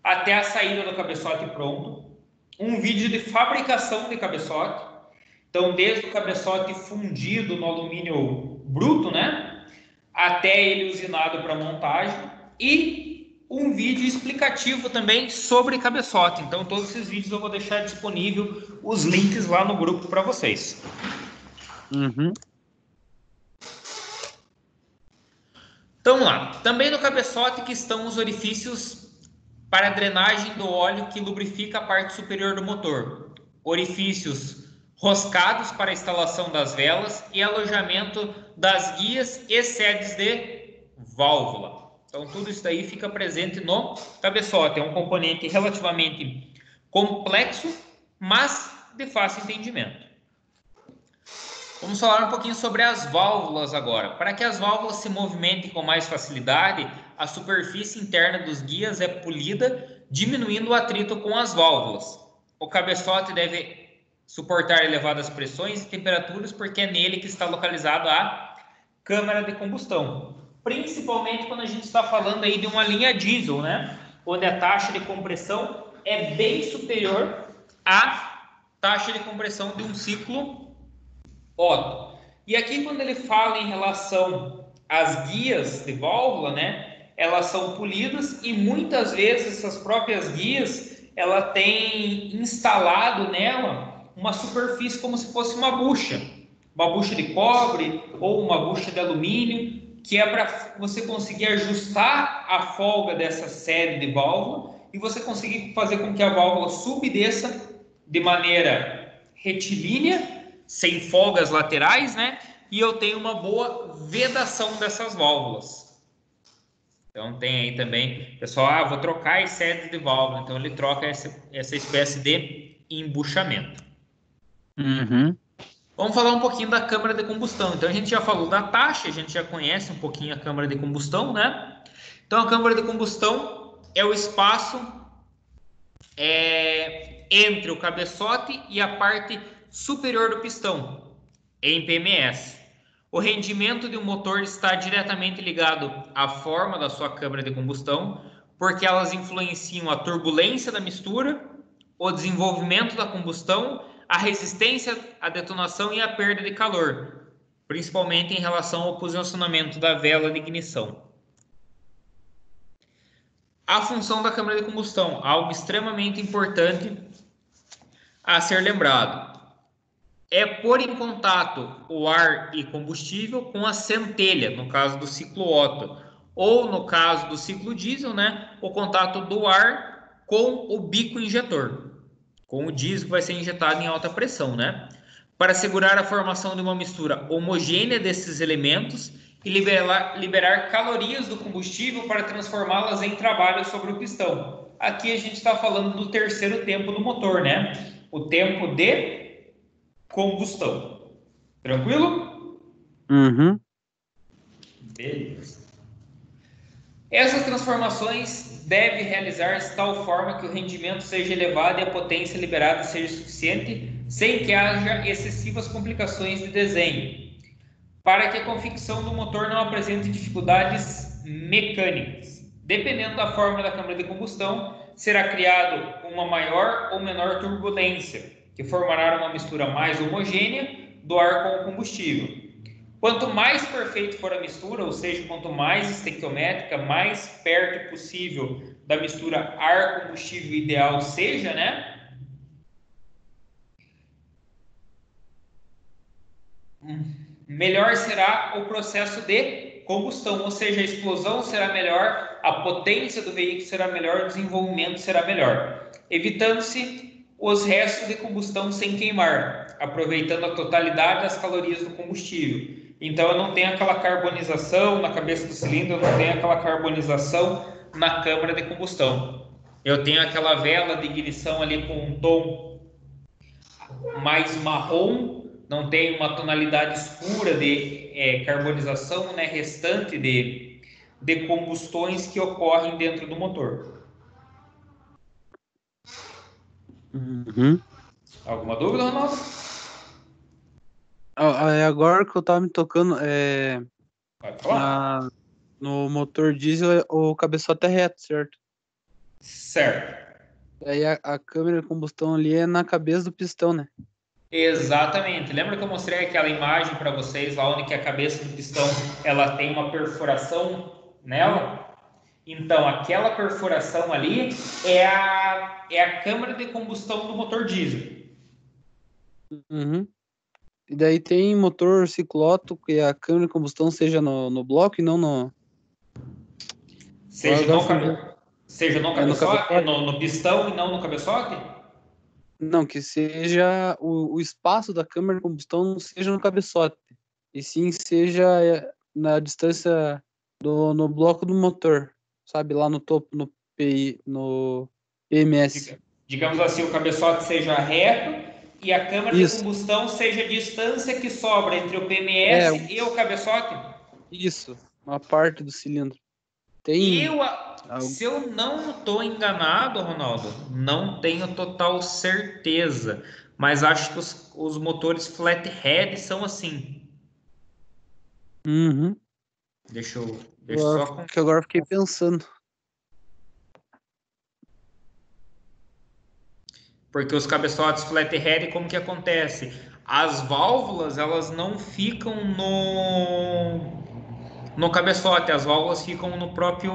até a saída do cabeçote pronto. Um vídeo de fabricação de cabeçote, então desde o cabeçote fundido no alumínio bruto, né, até ele usinado para montagem, e um vídeo explicativo também sobre cabeçote. Então todos esses vídeos eu vou deixar disponível os links lá no grupo para vocês. Então vamos lá. Também no cabeçote que estão os orifícios para a drenagem do óleo que lubrifica a parte superior do motor, orifícios roscados para a instalação das velas e alojamento das guias e sedes de válvula. Então tudo isso daí fica presente no cabeçote. É um componente relativamente complexo, mas de fácil entendimento. Vamos falar um pouquinho sobre as válvulas agora. Para que as válvulas se movimentem com mais facilidade, a superfície interna dos guias é polida, diminuindo o atrito com as válvulas. O cabeçote deve suportar elevadas pressões e temperaturas, porque é nele que está localizada a câmara de combustão. Principalmente quando a gente está falando aí de uma linha diesel, né? Onde a taxa de compressão é bem superior à taxa de compressão de um ciclo Otto. E aqui quando ele fala em relação às guias de válvula, né, elas são polidas e muitas vezes essas próprias guias, ela tem instalado nela uma superfície como se fosse uma bucha de cobre ou uma bucha de alumínio, que é para você conseguir ajustar a folga dessa série de válvula e você conseguir fazer com que a válvula suba e desça de maneira retilínea, sem folgas laterais, né? E eu tenho uma boa vedação dessas válvulas. Então tem aí também, pessoal, vou trocar as sedes de válvula. Então ele troca essa espécie de embuchamento. Vamos falar um pouquinho da câmara de combustão. Então a gente já falou da taxa, a gente já conhece um pouquinho a câmara de combustão, né? Então a câmara de combustão é o espaço entre o cabeçote e a parte superior do pistão, em PMS. O rendimento de um motor está diretamente ligado à forma da sua câmara de combustão, porque elas influenciam a turbulência da mistura, o desenvolvimento da combustão, a resistência à detonação e a perda de calor, principalmente em relação ao posicionamento da vela de ignição. A função da câmara de combustão, algo extremamente importante a ser lembrado, é pôr em contato o ar e combustível com a centelha, no caso do ciclo Otto, ou no caso do ciclo diesel, né, o contato do ar com o bico injetor, com o diesel que vai ser injetado em alta pressão, né, para assegurar a formação de uma mistura homogênea desses elementos e liberar calorias do combustível para transformá-las em trabalho sobre o pistão. Aqui a gente está falando do terceiro tempo do motor, né, o tempo de combustão. Tranquilo? Beleza. Essas transformações devem realizar-se de tal forma que o rendimento seja elevado e a potência liberada seja suficiente, sem que haja excessivas complicações de desenho, para que a confecção do motor não apresente dificuldades mecânicas. Dependendo da forma da câmara de combustão, será criado uma maior ou menor turbulência, que formará uma mistura mais homogênea do ar com o combustível. Quanto mais perfeito for a mistura, ou seja, quanto mais estequiométrica, mais perto possível da mistura ar-combustível ideal seja, né? Melhor será o processo de combustão, ou seja, a explosão será melhor, a potência do veículo será melhor, o desenvolvimento será melhor, evitando-se os restos de combustão sem queimar, aproveitando a totalidade das calorias do combustível. Então eu não tenho aquela carbonização na cabeça do cilindro, eu não tenho aquela carbonização na câmara de combustão. Eu tenho aquela vela de ignição ali com um tom mais marrom, não tem uma tonalidade escura de carbonização, né, restante de combustões que ocorrem dentro do motor. Uhum. Alguma dúvida, Ronaldo? Agora que eu tava me tocando, Pode falar. no motor diesel, o cabeçote é reto, certo? Certo. Aí a câmara de combustão ali é na cabeça do pistão, né? Exatamente. Lembra que eu mostrei aquela imagem para vocês lá onde que a cabeça do pistão ela tem uma perfuração nela? Então, aquela perfuração ali é a câmara de combustão do motor diesel. Uhum. E daí tem motor cicloto, que a câmara de combustão seja no bloco e não no. Seja Agora no, fugiu. seja no É no cabeçote, cabeçote? no pistão e não no cabeçote? Não, que seja o espaço da câmara de combustão não seja no cabeçote, e sim seja na distância no bloco do motor, sabe? Lá no topo, no PMS. Digamos assim, o cabeçote seja reto e a câmara de Isso, combustão seja a distância que sobra entre o é, PMS e o cabeçote. isso, uma parte do cilindro. Tem. Eu, Algo. se eu não estou enganado, Ronaldo, não tenho total certeza, mas acho que os motores flathead são assim. Uhum. Deixa eu só. Que agora eu fiquei pensando. Porque os cabeçotes flathead, como que acontece? As válvulas, elas não ficam no cabeçote, as válvulas ficam no próprio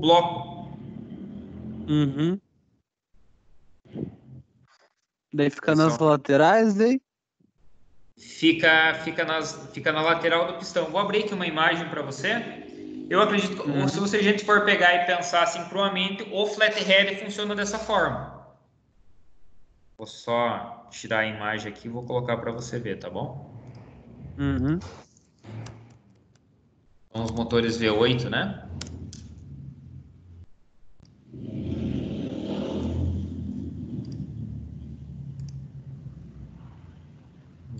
bloco. Uhum. Daí fica Esse é nas laterais, daí. fica na lateral do pistão. Vou abrir aqui uma imagem para você. Eu acredito que se Uhum. você a gente for pegar e pensar sincronamente, o flathead funciona dessa forma. Vou só tirar a imagem aqui e vou colocar para você ver, tá bom? Uhum. São os motores V8, né?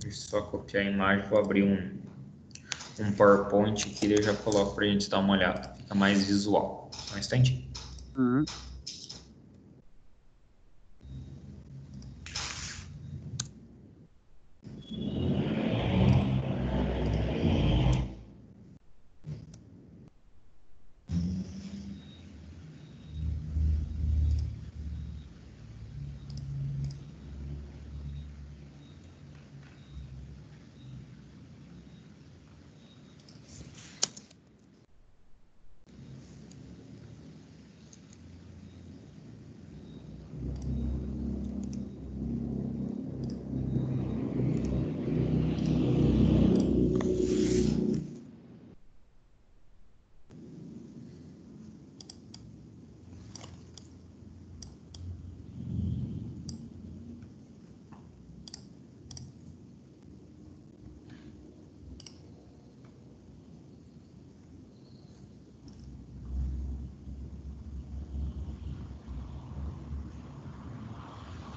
Deixa eu só copiar a imagem, vou abrir um PowerPoint aqui e eu já coloco para a gente dar uma olhada. Fica mais visual. Só um instantinho. Uhum.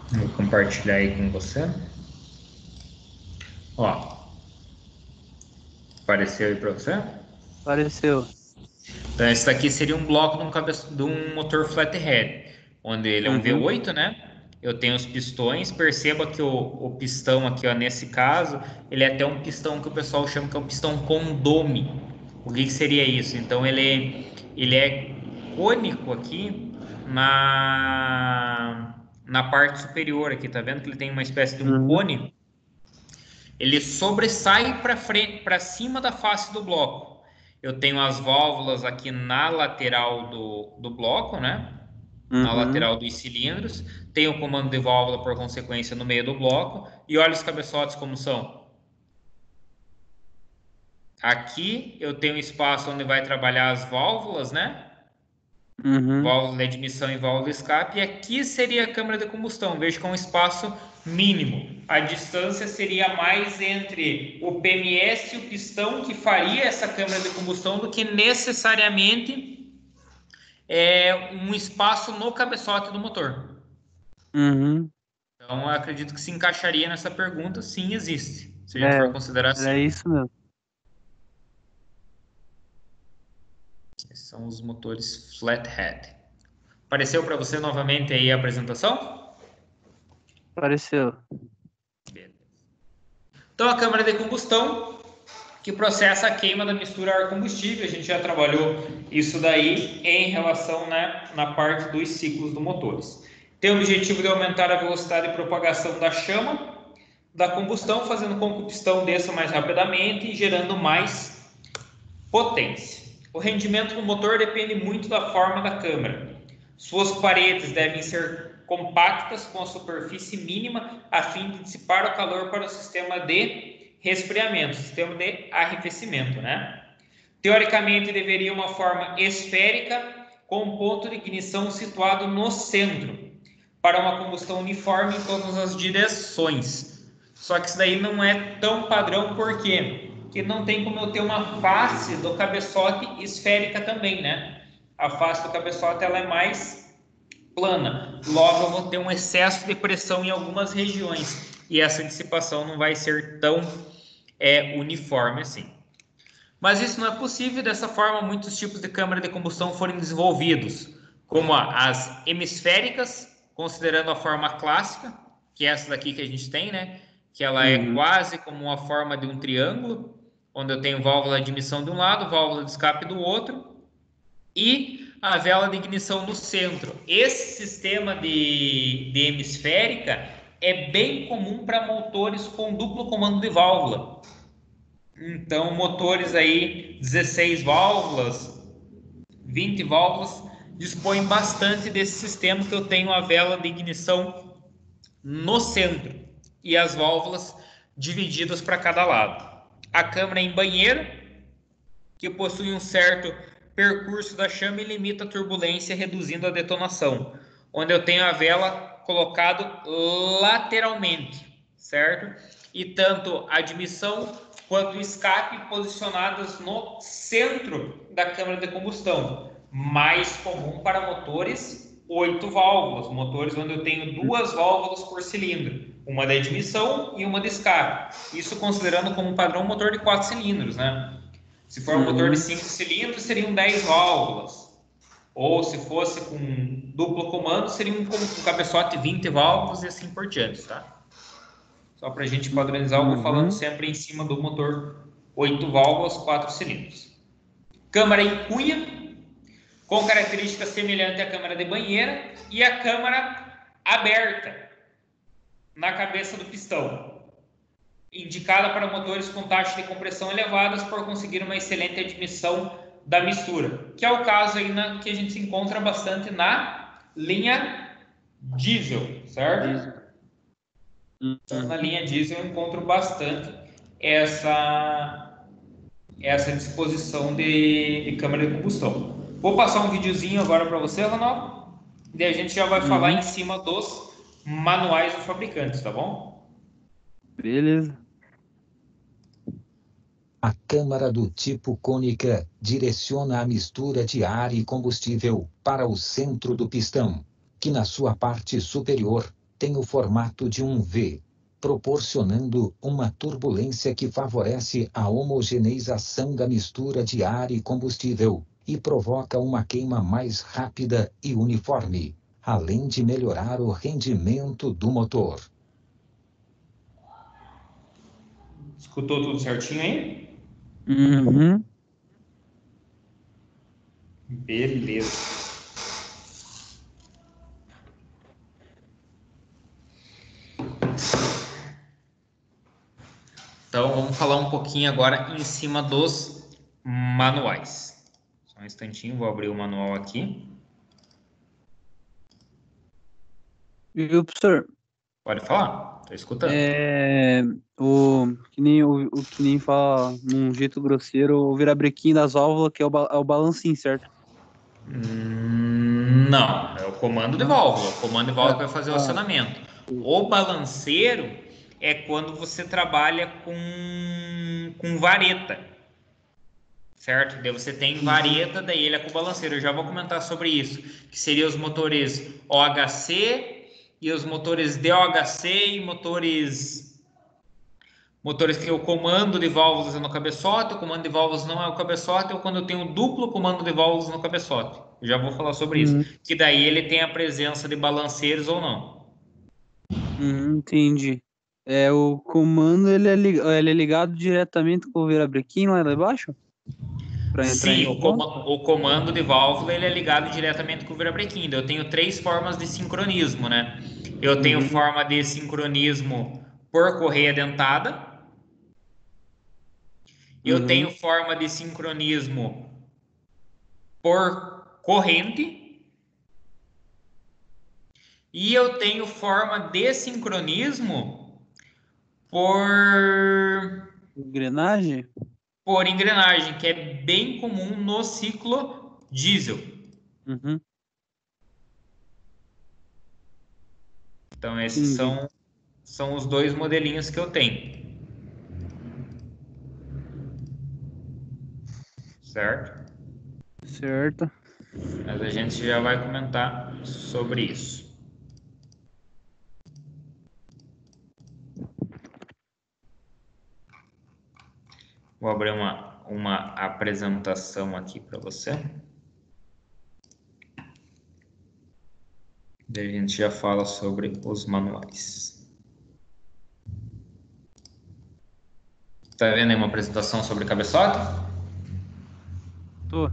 Vou compartilhar aí com você. Ó, apareceu aí para você? Apareceu. Então, esse daqui seria um bloco de um motor flathead, onde ele é um Uhum. V8, né? Eu tenho os pistões, perceba que o pistão aqui, ó, nesse caso, ele é até um pistão que o pessoal chama que é um pistão condome. O que seria isso? Então, ele é cônico aqui na parte superior aqui, tá vendo que ele tem uma espécie de um Uhum. cone? Ele sobressai para frente, para cima da face do bloco. Eu tenho as válvulas aqui na lateral do bloco, né? Na Uhum. lateral dos cilindros. Tenho o comando de válvula, por consequência, no meio do bloco. E olha os cabeçotes como são. Aqui eu tenho espaço onde vai trabalhar as válvulas, né? Uhum. válvula de admissão e válvula de escape, e aqui seria a câmara de combustão, veja com um espaço mínimo. A distância seria mais entre o PMS e o pistão que faria essa câmara de combustão do que necessariamente um espaço no cabeçote do motor. Uhum. Então, eu acredito que se encaixaria nessa pergunta, sim, existe, se a gente for É, considerar era assim. isso mesmo. Esses são os motores flathead. Apareceu para você novamente aí a apresentação? Apareceu. Então, a câmara de combustão, que processa a queima da mistura ar-combustível, a gente já trabalhou isso daí em relação, né, na parte dos ciclos dos motores. Tem o objetivo de aumentar a velocidade de propagação da chama da combustão, fazendo com que o pistão desça mais rapidamente e gerando mais potência. O rendimento do motor depende muito da forma da câmara. Suas paredes devem ser compactas, com a superfície mínima, a fim de dissipar o calor para o sistema de resfriamento, sistema de arrefecimento, né? Teoricamente, deveria uma forma esférica, com um ponto de ignição situado no centro, para uma combustão uniforme em todas as direções. Só que isso daí não é tão padrão, por quê? Porque não tem como eu ter uma face do cabeçote esférica também, né? A face do cabeçote ela é mais plana. Logo, eu vou ter um excesso de pressão em algumas regiões. E essa dissipação não vai ser tão uniforme assim. Mas isso não é possível, dessa forma muitos tipos de câmara de combustão foram desenvolvidos, como as hemisféricas, considerando a forma clássica, que é essa daqui que a gente tem, né? Que ela é Uhum. quase como uma forma de um triângulo, onde eu tenho válvula de admissão de um lado, válvula de escape do outro, e a vela de ignição no centro. Esse sistema de hemisférica é bem comum para motores com duplo comando de válvula. Então, motores aí, 16 válvulas, 20 válvulas, dispõem bastante desse sistema que eu tenho a vela de ignição no centro e as válvulas divididas para cada lado. A câmara em banheiro, que possui um certo percurso da chama e limita a turbulência, reduzindo a detonação, onde eu tenho a vela colocado lateralmente, certo? E tanto a admissão quanto o escape posicionados no centro da câmara de combustão, mais comum para motores 8 válvulas, motores onde eu tenho 2 válvulas por cilindro, uma de admissão e uma de escape. Isso considerando como padrão um motor de 4 cilindros, né? Se for um motor de Uhum. 5 cilindros, seriam 10 válvulas. Ou se fosse com duplo comando, seria um cabeçote 20 válvulas e assim por diante, tá? Só para a gente padronizar, eu vou falando Uhum. sempre em cima do motor 8 válvulas, 4 cilindros. Câmara em cunha, com características semelhantes à câmara de banheira, e a câmara aberta na cabeça do pistão, indicada para motores com taxas de compressão elevadas por conseguir uma excelente admissão da mistura, que é o caso aí que a gente se encontra bastante na linha diesel, certo? Diesel. Então, na Uhum. linha diesel eu encontro bastante essa disposição de câmara de combustão. Vou passar um videozinho agora para você, Ronaldo, e a gente já vai falar em Uhum. cima dos manuais dos fabricantes, tá bom? Beleza. A câmara do tipo cônica direciona a mistura de ar e combustível para o centro do pistão, que na sua parte superior tem o formato de um V, proporcionando uma turbulência que favorece a homogeneização da mistura de ar e combustível e provoca uma queima mais rápida e uniforme, além de melhorar o rendimento do motor. Escutou tudo certinho aí? Uhum. Beleza. Então vamos falar um pouquinho agora em cima dos manuais. Só um instantinho, vou abrir o manual aqui. Viu, professor? Pode falar, estou escutando. É, o que nem fala num jeito grosseiro, o virabrequim das válvulas, que é o balancinho, certo? Não, é o comando de válvula. O comando de válvula vai fazer o acionamento. O balanceiro é quando você trabalha com vareta, certo? Daí você tem vareta, daí ele é com o balanceiro. Eu já vou comentar sobre isso, que seria os motores OHC e os motores DOHC e motores que o comando de válvulas é no cabeçote, o comando de válvulas não é o cabeçote, ou quando eu tenho duplo comando de válvulas no cabeçote. Eu já vou falar sobre isso. Que daí ele tem a presença de balanceiros ou não. Entendi. O comando ele é ligado diretamente com o virabrequim lá embaixo? Sim, o comando de válvula ele é ligado diretamente com o virabrequim. Eu tenho 3 formas de sincronismo, né? Eu tenho forma de sincronismo por correia dentada. Eu tenho forma de sincronismo por corrente. E eu tenho forma de sincronismo por engrenagem? Por engrenagem, que é bem comum no ciclo diesel. Então, esses são os 2 modelinhos que eu tenho. Certo? Certo. Mas a gente já vai comentar sobre isso. Vou abrir uma apresentação aqui para você. Daí a gente já fala sobre os manuais. Tá vendo aí uma apresentação sobre cabeçote? Tô.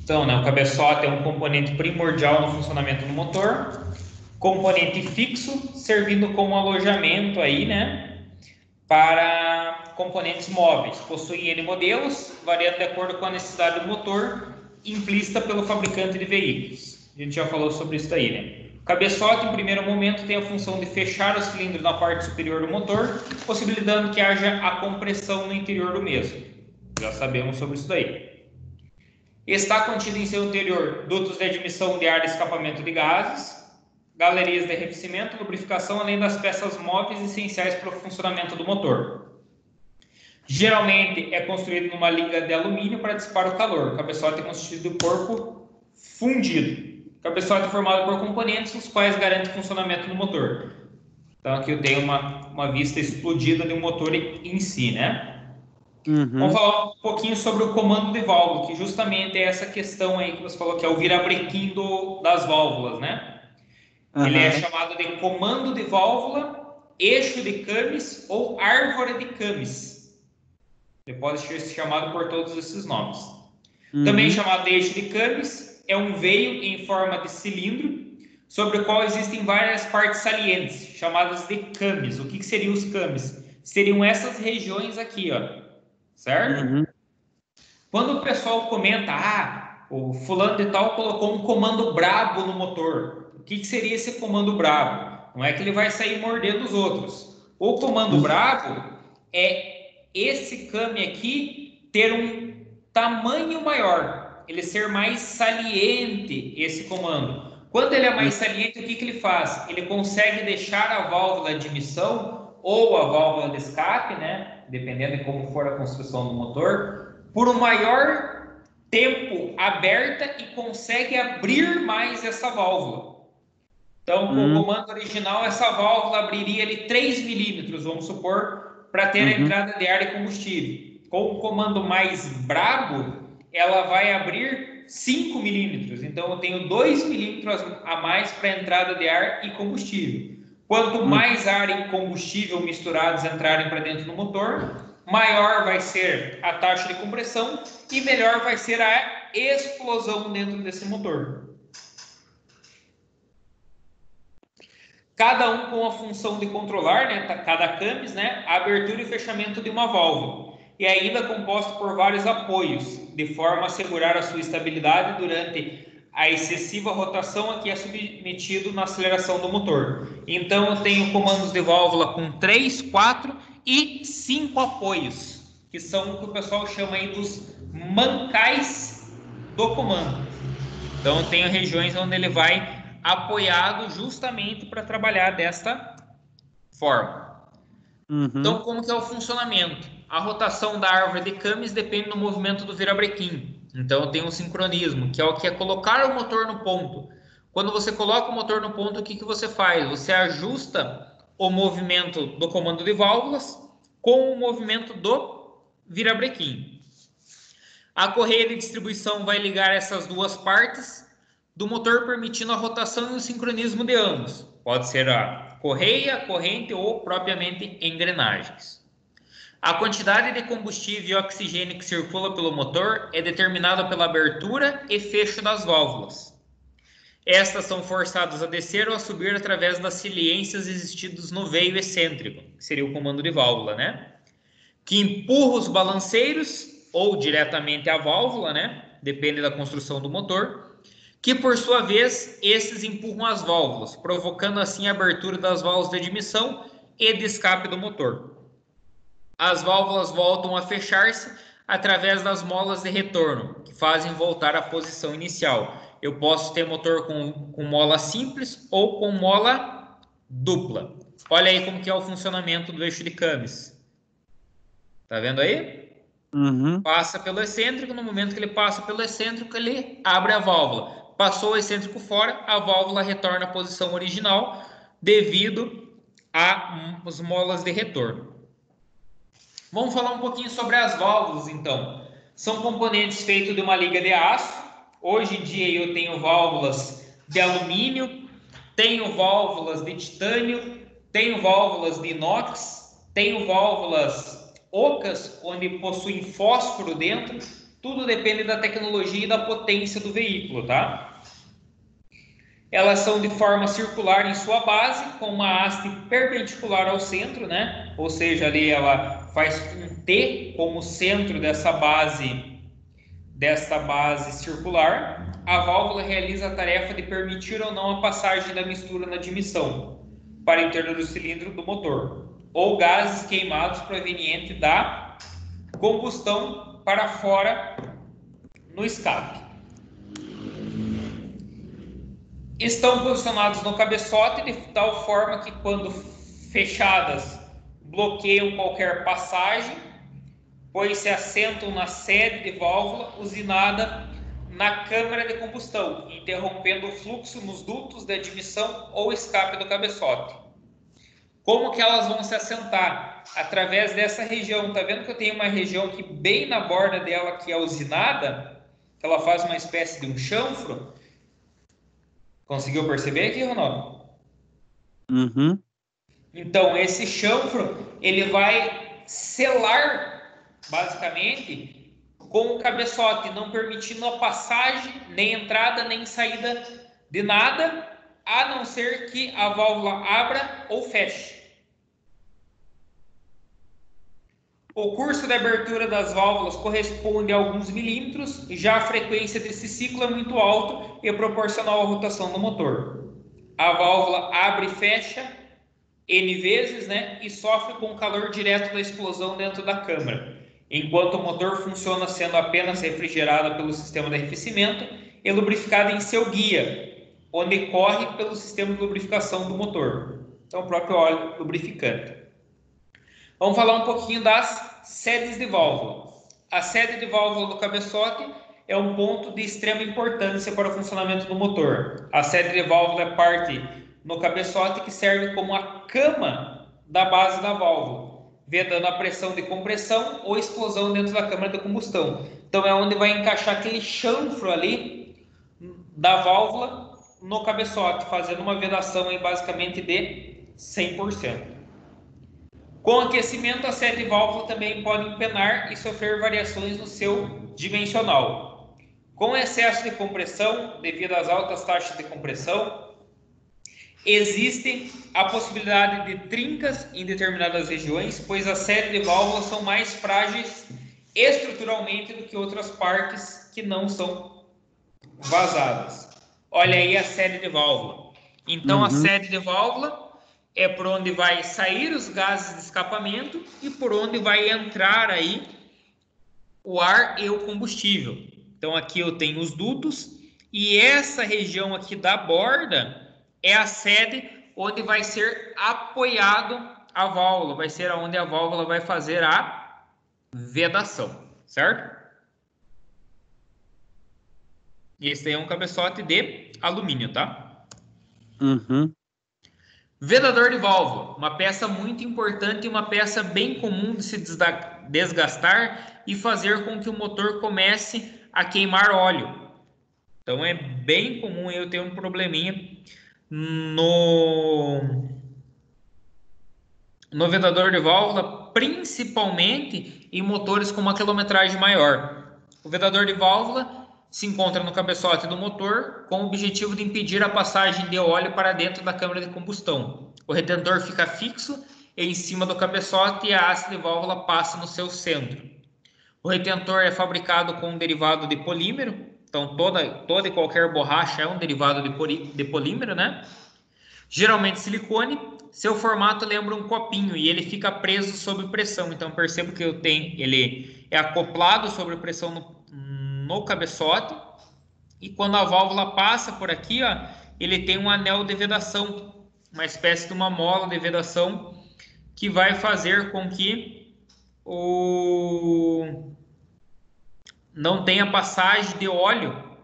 Então, né, o cabeçote é um componente primordial no funcionamento do motor. Componente fixo, servindo como alojamento aí, né, para componentes móveis. Possui N modelos, variando de acordo com a necessidade do motor, implícita pelo fabricante de veículos. A gente já falou sobre isso aí, né? O cabeçote, em primeiro momento, tem a função de fechar os cilindros na parte superior do motor, possibilitando que haja a compressão no interior do mesmo. Já sabemos sobre isso daí. Está contido em seu interior dutos de admissão de ar e escapamento de gases, galerias de arrefecimento, lubrificação, além das peças móveis essenciais para o funcionamento do motor. Geralmente é construído numa liga de alumínio para dissipar o calor. O cabeçote é constituído de corpo fundido. O cabeçote é formado por componentes, os quais garantem o funcionamento do motor. Então aqui eu tenho uma vista explodida de um motor em si, né? Vamos falar um pouquinho sobre o comando de válvula, que justamente é essa questão aí que você falou, que é o virabrequim das válvulas, né? Ele é chamado de comando de válvula, eixo de Camis ou árvore de Camis. Ele pode ser chamado por todos esses nomes. Também chamado de eixo de Camis, é um veio em forma de cilindro, sobre o qual existem várias partes salientes, chamadas de Camis. O que seriam os Camis? Seriam essas regiões aqui, ó. Certo? Quando o pessoal comenta, o fulano de tal colocou um comando brabo no motor. O que seria esse comando brabo? Não é que ele vai sair mordendo os outros. O comando brabo é esse Cami aqui ter um tamanho maior, ele ser mais saliente, esse comando. Quando ele é mais saliente, o que ele faz? Ele consegue deixar a válvula de emissão ou a válvula de escape, né? Dependendo de como for a construção do motor, por um maior tempo aberta e consegue abrir mais essa válvula. Então, com o comando original, essa válvula abriria ali 3 milímetros, vamos supor, para ter a entrada de ar e combustível. Com o comando mais brabo, ela vai abrir 5 milímetros. Então, eu tenho 2 milímetros a mais para a entrada de ar e combustível. Quanto mais ar e combustível misturados entrarem para dentro do motor, maior vai ser a taxa de compressão e melhor vai ser a explosão dentro desse motor. Cada um com a função de controlar, né, cada Camis, né, a abertura e fechamento de uma válvula. E ainda composto por vários apoios, de forma a assegurar a sua estabilidade durante a excessiva rotação a que é submetido na aceleração do motor. Então, eu tenho comandos de válvula com 3, 4 e 5 apoios, que são o que o pessoal chama aí dos mancais do comando. Então, tem regiões onde ele vai apoiado justamente para trabalhar desta forma. Então, como que é o funcionamento? A rotação da árvore de Camis depende do movimento do virabrequim. Então, tem um sincronismo, que é o que é colocar o motor no ponto. Quando você coloca o motor no ponto, o que você faz? Você ajusta o movimento do comando de válvulas com o movimento do virabrequim. A correia de distribuição vai ligar essas duas partes do motor, permitindo a rotação e o sincronismo de ambos. Pode ser a correia, a corrente ou propriamente engrenagens. A quantidade de combustível e oxigênio que circula pelo motor é determinada pela abertura e fecho das válvulas. Estas são forçadas a descer ou a subir através das saliências existidas no veio excêntrico, que seria o comando de válvula, né? Que empurra os balanceiros ou diretamente a válvula, né? Depende da construção do motor, que por sua vez, esses empurram as válvulas, provocando assim a abertura das válvulas de admissão e de escape do motor. As válvulas voltam a fechar-se através das molas de retorno, que fazem voltar à posição inicial. Eu posso ter motor com mola simples ou com mola dupla. Olha aí como que é o funcionamento do eixo de Camis. Tá vendo aí? Passa pelo excêntrico, no momento que ele passa pelo excêntrico, ele abre a válvula. Passou o excêntrico fora, a válvula retorna à posição original devido às molas de retorno. Vamos falar um pouquinho sobre as válvulas, então. São componentes feitos de uma liga de aço. Hoje em dia eu tenho válvulas de alumínio, tenho válvulas de titânio, tenho válvulas de inox, tenho válvulas ocas, onde possuem fósforo dentro. Tudo depende da tecnologia e da potência do veículo, tá? Elas são de forma circular em sua base, com uma haste perpendicular ao centro, né? Ou seja, ali ela faz um T como centro desta base circular. A válvula realiza a tarefa de permitir ou não a passagem da mistura na admissão para o interior do cilindro do motor, ou gases queimados provenientes da combustão para fora no escape. Estão posicionados no cabeçote de tal forma que, quando fechadas, bloqueiam qualquer passagem, pois se assentam na sede de válvula usinada na câmara de combustão, interrompendo o fluxo nos dutos de admissão ou escape do cabeçote. Como que elas vão se assentar? Através dessa região. Tá vendo que eu tenho uma região aqui bem na borda dela que é usinada, que ela faz uma espécie de um chanfro. Conseguiu perceber aqui, Ronaldo? Então, esse chanfro, ele vai selar, basicamente, com o cabeçote, não permitindo a passagem, nem entrada, nem saída de nada, a não ser que a válvula abra ou feche. O curso de abertura das válvulas corresponde a alguns milímetros, e já a frequência desse ciclo é muito alta e proporcional à rotação do motor. A válvula abre e fecha N vezes, né, e sofre com o calor direto da explosão dentro da câmara, enquanto o motor funciona sendo apenas refrigerado pelo sistema de arrefecimento e lubrificado em seu guia, onde corre pelo sistema de lubrificação do motor. Então, o próprio óleo lubrificante. Vamos falar um pouquinho das sedes de válvula. A sede de válvula do cabeçote é um ponto de extrema importância para o funcionamento do motor. A sede de válvula é parte no cabeçote que serve como a cama da base da válvula, vedando a pressão de compressão ou explosão dentro da câmara de combustão. Então é onde vai encaixar aquele chanfro ali da válvula no cabeçote, fazendo uma vedação aí basicamente de 100%. Com aquecimento, a sede de válvula também pode empenar e sofrer variações no seu dimensional. Com excesso de compressão, devido às altas taxas de compressão, existe a possibilidade de trincas em determinadas regiões, pois as sedes de válvulas são mais frágeis estruturalmente do que outras partes que não são vazadas. Olha aí a sede de válvula. Então, a sede de válvula é por onde vai sair os gases de escapamento e por onde vai entrar aí o ar e o combustível. Então, aqui eu tenho os dutos E essa região aqui da borda é a sede onde vai ser apoiado a válvula, vai ser onde a válvula vai fazer a vedação, certo? E esse aí é um cabeçote de alumínio, tá? Uhum. Vedador de válvula, uma peça muito importante e uma peça bem comum de se desgastar e fazer com que o motor comece a queimar óleo. Então é bem comum eu ter um probleminha no vedador de válvula, principalmente em motores com uma quilometragem maior. O vedador de válvula se encontra no cabeçote do motor com o objetivo de impedir a passagem de óleo para dentro da câmara de combustão. O retentor fica fixo em cima do cabeçote e a haste de válvula passa no seu centro. O retentor é fabricado com um derivado de polímero, então toda e qualquer borracha é um derivado de polímero, né? Geralmente silicone. Seu formato lembra um copinho e ele fica preso sob pressão. Então percebo que ele é acoplado sob pressão no cabeçote. E quando a válvula passa por aqui, ó, ele tem um anel de vedação, uma espécie de uma mola de vedação que vai fazer com que não tenha passagem de óleo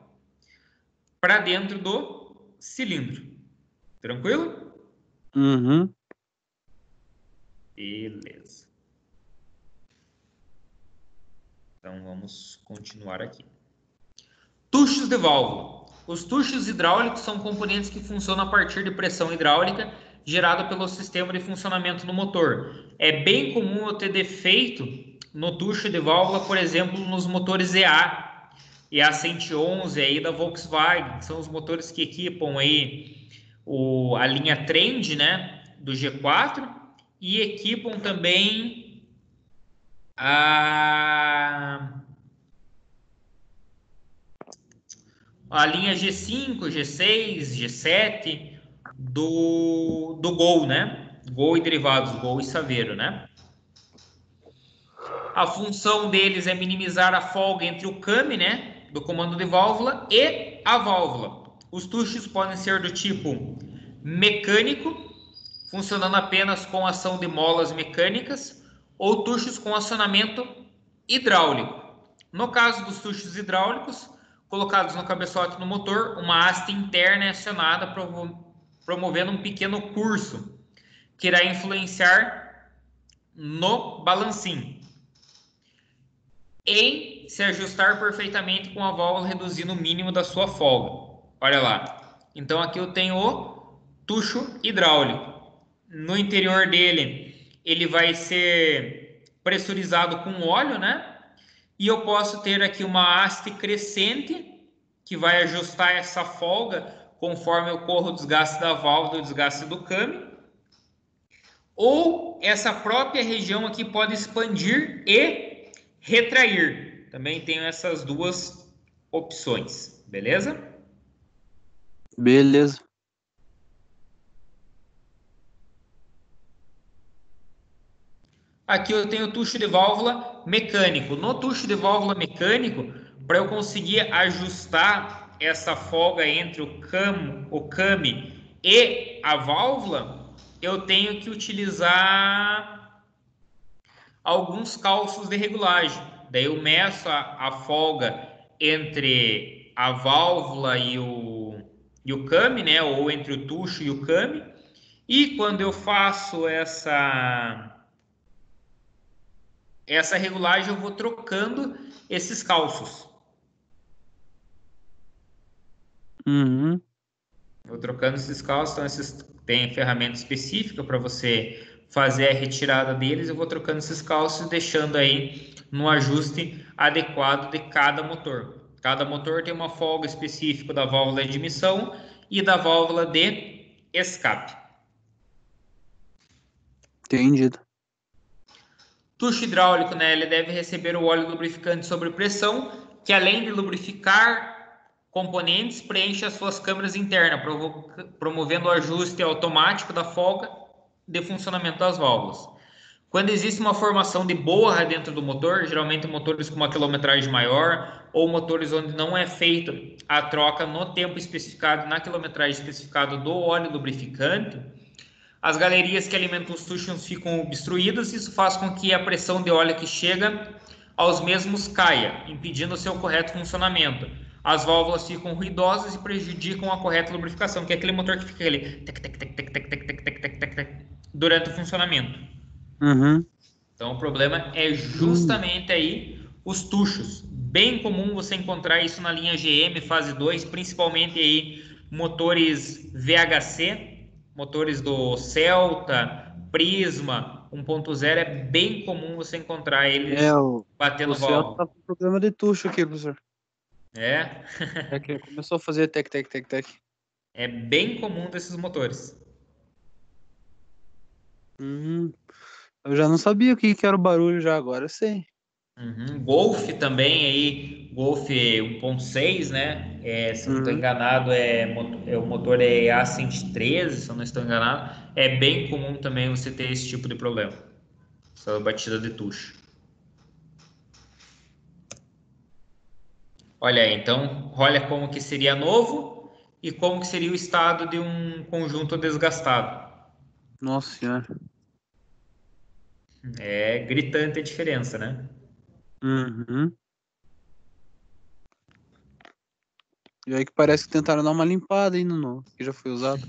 para dentro do cilindro. Tranquilo? Uhum. Beleza. Então vamos continuar aqui. Tuchos de válvula. Os tuchos hidráulicos são componentes que funcionam a partir de pressão hidráulica gerada pelo sistema de funcionamento do motor. É bem comum eu ter defeito no tucho de válvula, por exemplo, nos motores EA 111 aí da Volkswagen, que são os motores que equipam aí a linha Trend, né, do G4, e equipam também a linha G5, G6, G7 do Gol, né? Gol e derivados, Gol e Saveiro, né? A função deles é minimizar a folga entre o came, né, do comando de válvula, e a válvula. Os tuchos podem ser do tipo mecânico, funcionando apenas com ação de molas mecânicas, ou tuchos com acionamento hidráulico. No caso dos tuchos hidráulicos, colocados no cabeçote do motor, uma haste interna é acionada, promovendo um pequeno curso, que irá influenciar no balancim em se ajustar perfeitamente com a válvula, reduzindo o mínimo da sua folga. Olha lá. Então aqui eu tenho o tucho hidráulico. No interior dele, ele vai ser pressurizado com óleo, né? E eu posso ter aqui uma haste crescente, que vai ajustar essa folga conforme ocorre o desgaste da válvula e o desgaste do came. Ou essa própria região aqui pode expandir e retrair. Também tenho essas duas opções, beleza? Beleza. Aqui eu tenho o tucho de válvula mecânico. No tucho de válvula mecânico, para eu conseguir ajustar essa folga entre o came e a válvula, eu tenho que utilizar alguns calços de regulagem. Daí eu meço a folga entre a válvula e o came, né? Ou entre o tucho e o came. E quando eu faço essa regulagem, eu vou trocando esses calços. Uhum. Vou trocando esses calços, então tem ferramenta específica para você fazer a retirada deles. Eu vou trocando esses calços e deixando aí no ajuste adequado de cada motor. Cada motor tem uma folga específica da válvula de admissão e da válvula de escape. Entendido. Tucho hidráulico, né? Ele deve receber o óleo lubrificante sob pressão, que além de lubrificar componentes, preenche as suas câmaras internas, promovendo o ajuste automático da folga de funcionamento das válvulas. Quando existe uma formação de borra dentro do motor, geralmente motores com uma quilometragem maior, ou motores onde não é feita a troca no tempo especificado, na quilometragem especificada do óleo lubrificante, as galerias que alimentam os tuchos ficam obstruídas. Isso faz com que a pressão de óleo que chega aos mesmos caia, impedindo o seu correto funcionamento. As válvulas ficam ruidosas e prejudicam a correta lubrificação, que é aquele motor que fica ali durante o funcionamento. Uhum. Então, o problema é justamente aí os tuchos. Bem comum você encontrar isso na linha GM fase 2, principalmente aí motores VHC, motores do Celta, Prisma 1.0, é bem comum você encontrar eles batendo Você já válvula. tá com problema de tucho aqui, professor. É? É que começou a fazer tec. É bem comum desses motores. Eu já não sabia o que era o barulho já, agora eu sei. Golf também aí, Golf 1.6, né? Se eu não estou Uhum. enganado, o motor é A113, se eu não estou enganado. É bem comum também você ter esse tipo de problema. Essa batida de tucho. Olha aí, então, olha como que seria novo e como que seria o estado de um conjunto desgastado. Nossa senhora. É gritante a diferença, né? Uhum. E aí que parece que tentaram dar uma limpada aí no que já foi usado.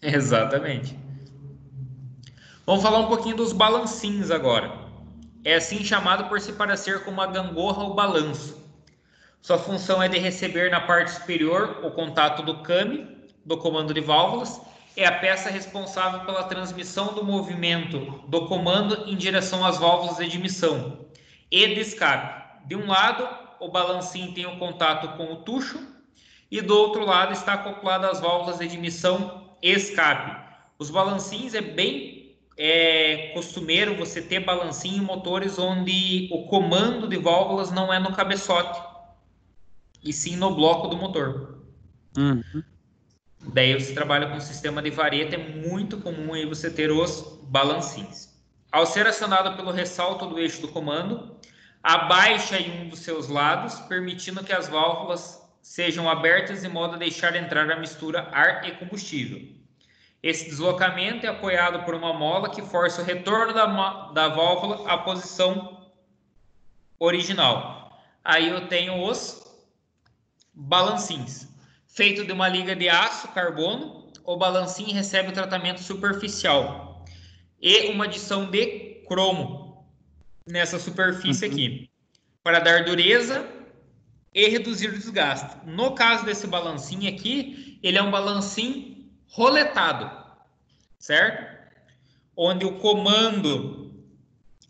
Exatamente. Vamos falar um pouquinho dos balancins agora. É assim chamado por se parecer com uma gangorra ou balanço. Sua função é de receber na parte superior o contato do came, do comando de válvulas, é a peça responsável pela transmissão do movimento do comando em direção às válvulas de admissão e de escape. De um lado, o balancim tem o contato com o tucho e do outro lado está acoplado às válvulas de admissão e escape. Os balancins é bem costumeiro você ter balancim em motores onde o comando de válvulas não é no cabeçote, e sim no bloco do motor. Uhum. Daí você trabalha com o sistema de vareta, é muito comum aí você ter os balancins. Ao ser acionado pelo ressalto do eixo do comando, abaixa em um dos seus lados, permitindo que as válvulas sejam abertas de modo a deixar entrar a mistura ar e combustível. Esse deslocamento é apoiado por uma mola que força o retorno da válvula à posição original. Aí eu tenho os balancins. Feito de uma liga de aço carbono, o balancim recebe o tratamento superficial e uma adição de cromo nessa superfície aqui, para dar dureza e reduzir o desgaste. No caso desse balancim aqui, ele é um balancim roletado, certo? Onde o comando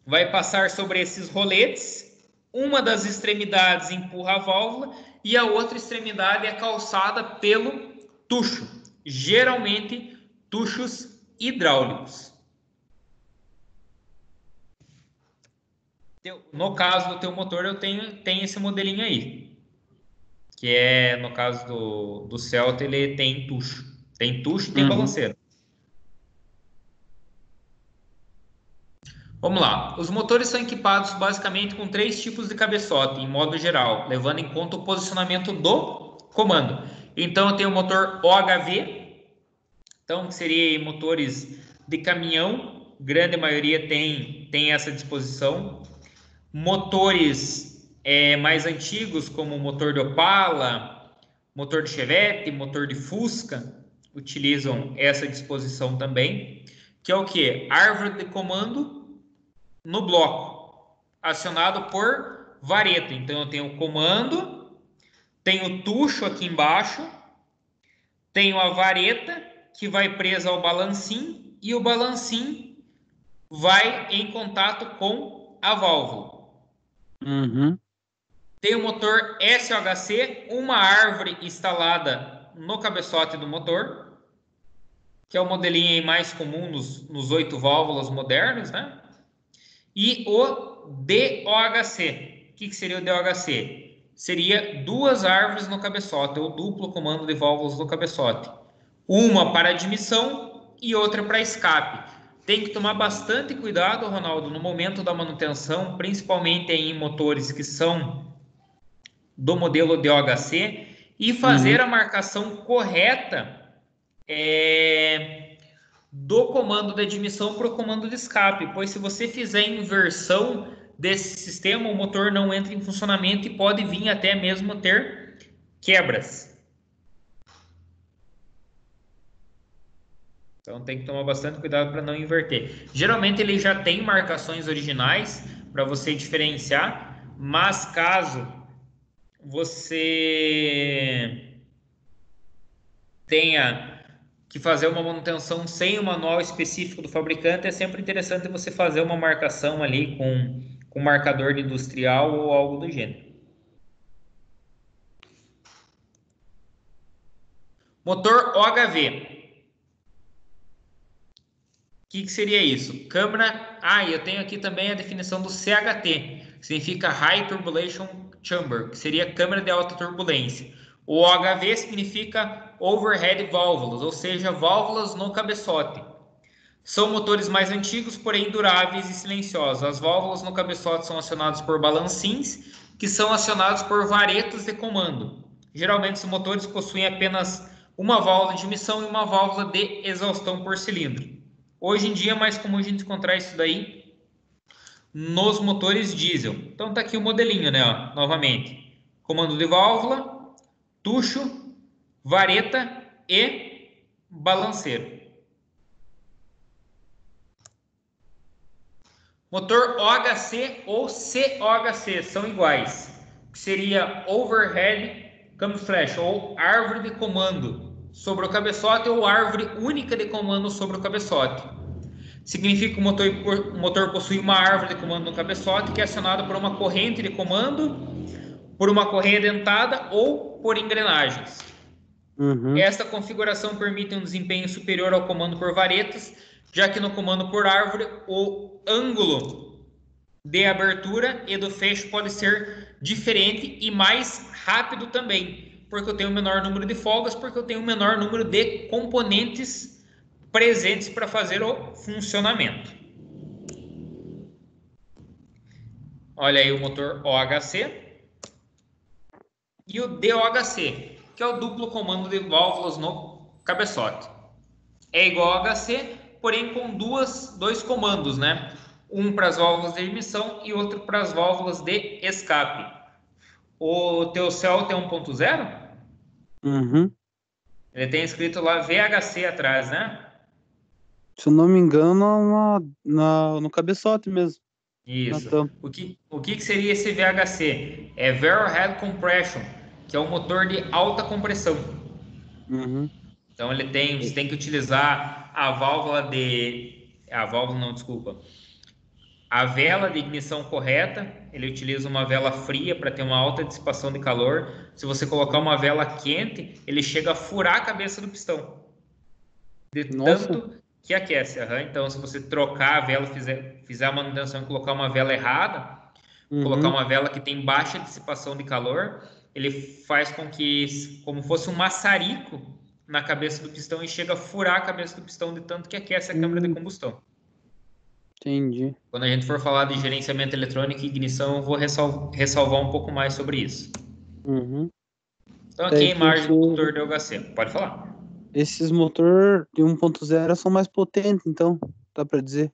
vai passar sobre esses roletes, uma das extremidades empurra a válvula e a outra extremidade é calçada pelo tucho, geralmente tuchos hidráulicos. No caso do teu motor, eu tenho esse modelinho aí, que é, no caso do Celta, ele tem tucho e tem balanceiro. Vamos lá. Os motores são equipados basicamente com 3 tipos de cabeçote, em modo geral, levando em conta o posicionamento do comando. Então, eu tenho o motor OHV, então, que seria motores de caminhão, grande maioria tem essa disposição. Motores mais antigos, como o motor de Opala, motor de Chevette, motor de Fusca, utilizam essa disposição também, que é o que? Árvore de comando no bloco, acionado por vareta. Então, eu tenho o comando, tenho o tucho aqui embaixo, tenho a vareta, que vai presa ao balancim, e o balancim vai em contato com a válvula. Tem o motor SOHC, uma árvore instalada no cabeçote do motor, que é o modelinho mais comum nos 8 válvulas modernos, né? E o DOHC. O que seria o DOHC? Seria 2 árvores no cabeçote, ou duplo comando de válvulas no cabeçote. Uma para admissão e outra para escape. Tem que tomar bastante cuidado, Ronaldo, no momento da manutenção, principalmente em motores que são do modelo DOHC e fazer a marcação correta do comando de admissão para o comando de escape, pois se você fizer inversão desse sistema, o motor não entra em funcionamento e pode vir até mesmo ter quebras. Então tem que tomar bastante cuidado para não inverter. Geralmente ele já tem marcações originais para você diferenciar, mas caso você tenha que fazer uma manutenção sem o manual específico do fabricante, é sempre interessante você fazer uma marcação ali com marcador de industrial ou algo do gênero. Motor OHV. O que seria isso? Câmara... eu tenho aqui também a definição do CHT, que significa High Turbulation Chamber, que seria câmara de alta turbulência. O OHV significa Overhead Válvulas, ou seja, válvulas no cabeçote. São motores mais antigos, porém duráveis e silenciosos. As válvulas no cabeçote são acionadas por balancins, que são acionados por varetas de comando. Geralmente, os motores possuem apenas uma válvula de emissão e uma válvula de exaustão por cilindro. Hoje em dia é mais comum a gente encontrar isso daí nos motores diesel. Então tá aqui o modelinho, né? Ó, novamente, comando de válvula, tucho, vareta e balanceiro. Motor OHC ou COHC são iguais, que seria Overhead Cam Flash ou árvore de comando sobre o cabeçote ou árvore única de comando sobre o cabeçote. Significa que o motor possui uma árvore de comando no cabeçote que é acionado por uma corrente de comando, por uma correia dentada ou por engrenagens. Esta configuração permite um desempenho superior ao comando por varetas, já que no comando por árvore o ângulo de abertura e do fecho pode ser diferente e mais rápido também, porque eu tenho um menor número de folgas, porque eu tenho um menor número de componentes presentes para fazer o funcionamento. Olha aí o motor OHC e o DOHC, que é o duplo comando de válvulas no cabeçote. É igual ao HC, porém com dois comandos, né? Um para as válvulas de emissão e outro para as válvulas de escape. O teu Cell tem 1.0? Ele tem escrito lá VHC atrás, né? Se eu não me engano, no cabeçote mesmo. Isso. O que seria esse VHC? É Very Head Compression, que é um motor de alta compressão. Então você tem que utilizar a vela de ignição correta. Ele utiliza uma vela fria para ter uma alta dissipação de calor. Se você colocar uma vela quente, ele chega a furar a cabeça do pistão. De tanto que aquece. Então, se você trocar a vela, fizer a manutenção e colocar uma vela errada, colocar uma vela que tem baixa dissipação de calor, ele faz com que, como fosse um maçarico na cabeça do pistão e chega a furar a cabeça do pistão de tanto que aquece a câmara de combustão. Entendi. Quando a gente for falar de gerenciamento eletrônico e ignição, eu vou ressalvar um pouco mais sobre isso. Então aqui a imagem do motor DOHC. Pode falar. Esses motores de 1.0 são mais potentes, então, dá para dizer?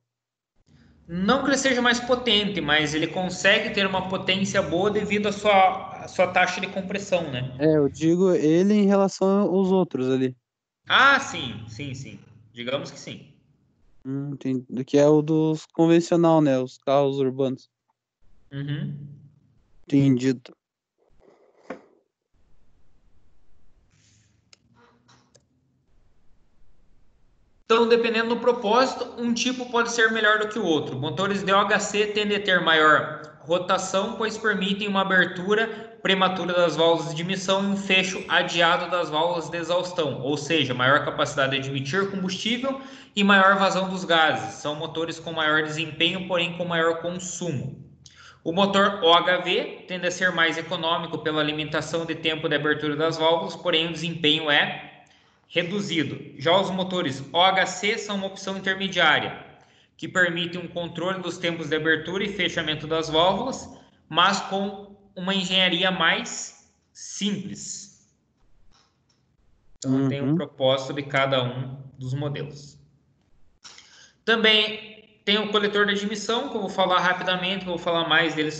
Não que ele seja mais potente, mas ele consegue ter uma potência boa devido à sua taxa de compressão, né? Eu digo ele em relação aos outros ali. Sim. Digamos que sim. Entendi. Que é o dos convencional, né? Os carros urbanos. Entendido. Então, dependendo do propósito, um tipo pode ser melhor do que o outro. Motores DOHC tendem a ter maior rotação, pois permitem uma abertura prematura das válvulas de emissão e um fecho adiado das válvulas de exaustão, ou seja, maior capacidade de admitir combustível e maior vazão dos gases. São motores com maior desempenho, porém com maior consumo. O motor OHV tende a ser mais econômico pela limitação de tempo de abertura das válvulas, porém o desempenho é reduzido. Já os motores OHC são uma opção intermediária, que permite um controle dos tempos de abertura e fechamento das válvulas, mas com uma engenharia mais simples. Então, tem um propósito de cada um dos modelos. Também tem o coletor de admissão, que eu vou falar rapidamente, que eu vou falar mais dele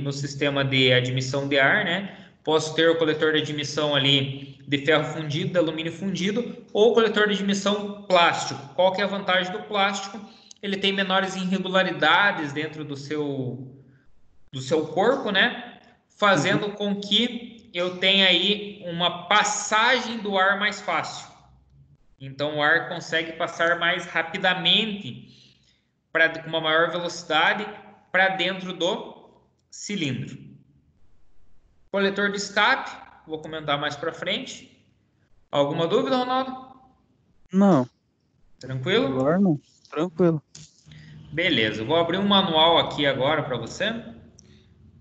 no sistema de admissão de ar, né? Posso ter o coletor de admissão ali de ferro fundido, de alumínio fundido, ou coletor de admissão plástico. Qual que é a vantagem do plástico? Ele tem menores irregularidades dentro do seu corpo, né? Fazendo com que eu tenha aí uma passagem do ar mais fácil. Então, o ar consegue passar mais rapidamente, com uma maior velocidade, para dentro do cilindro. Coletor de escape, vou comentar mais para frente. Alguma dúvida, Ronaldo? Não. Tranquilo? Agora não. Tranquilo. Beleza, vou abrir um manual aqui agora para você,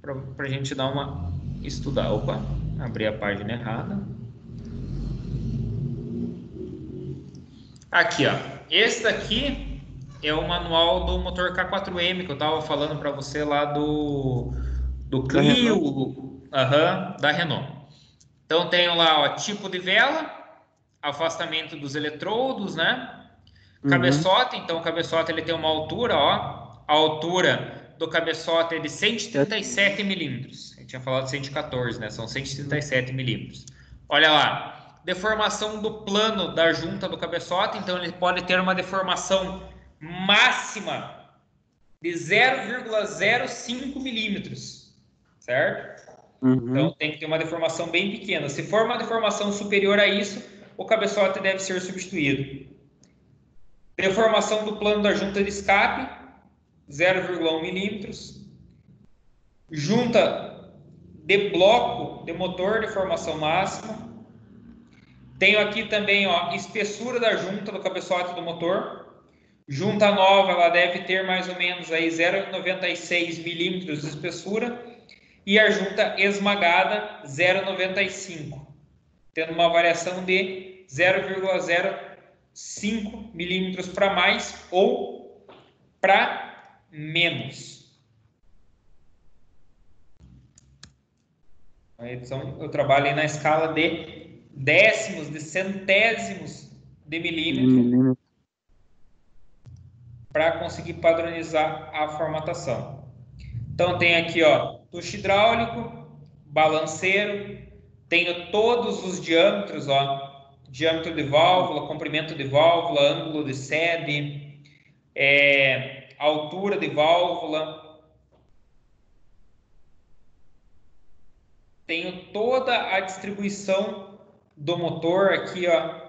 para a gente dar uma estudar. Opa, abri a página errada. Aqui, ó. Esse daqui é o manual do motor K4M que eu estava falando para você lá do Clio, da Renault. Então tem lá, ó, tipo de vela, afastamento dos eletrodos, né? Cabeçote, então o cabeçote ele tem uma altura, ó. A altura do cabeçote é de 137 milímetros. Eu tinha falado 114, né? São 137 milímetros. Olha lá. Deformação do plano da junta do cabeçote, então ele pode ter uma deformação máxima de 0,05 milímetros, certo? Então tem que ter uma deformação bem pequena. Se for uma deformação superior a isso, o cabeçote deve ser substituído. Deformação do plano da junta de escape, 0,1 milímetros. Junta de bloco de motor, deformação máxima. Tenho aqui também, ó, espessura da junta do cabeçote do motor. Junta nova, ela deve ter mais ou menos aí 0,96 milímetros de espessura. E a junta esmagada, 0,95, tendo uma variação de 0,05 milímetros para mais ou para menos. Então, eu trabalho aí na escala de décimos, de centésimos de milímetro para conseguir padronizar a formatação. Então, tem aqui, ó, tucho hidráulico, balanceiro, tenho todos os diâmetros, ó, diâmetro de válvula, comprimento de válvula, ângulo de sede, altura de válvula. Tenho toda a distribuição do motor aqui, ó,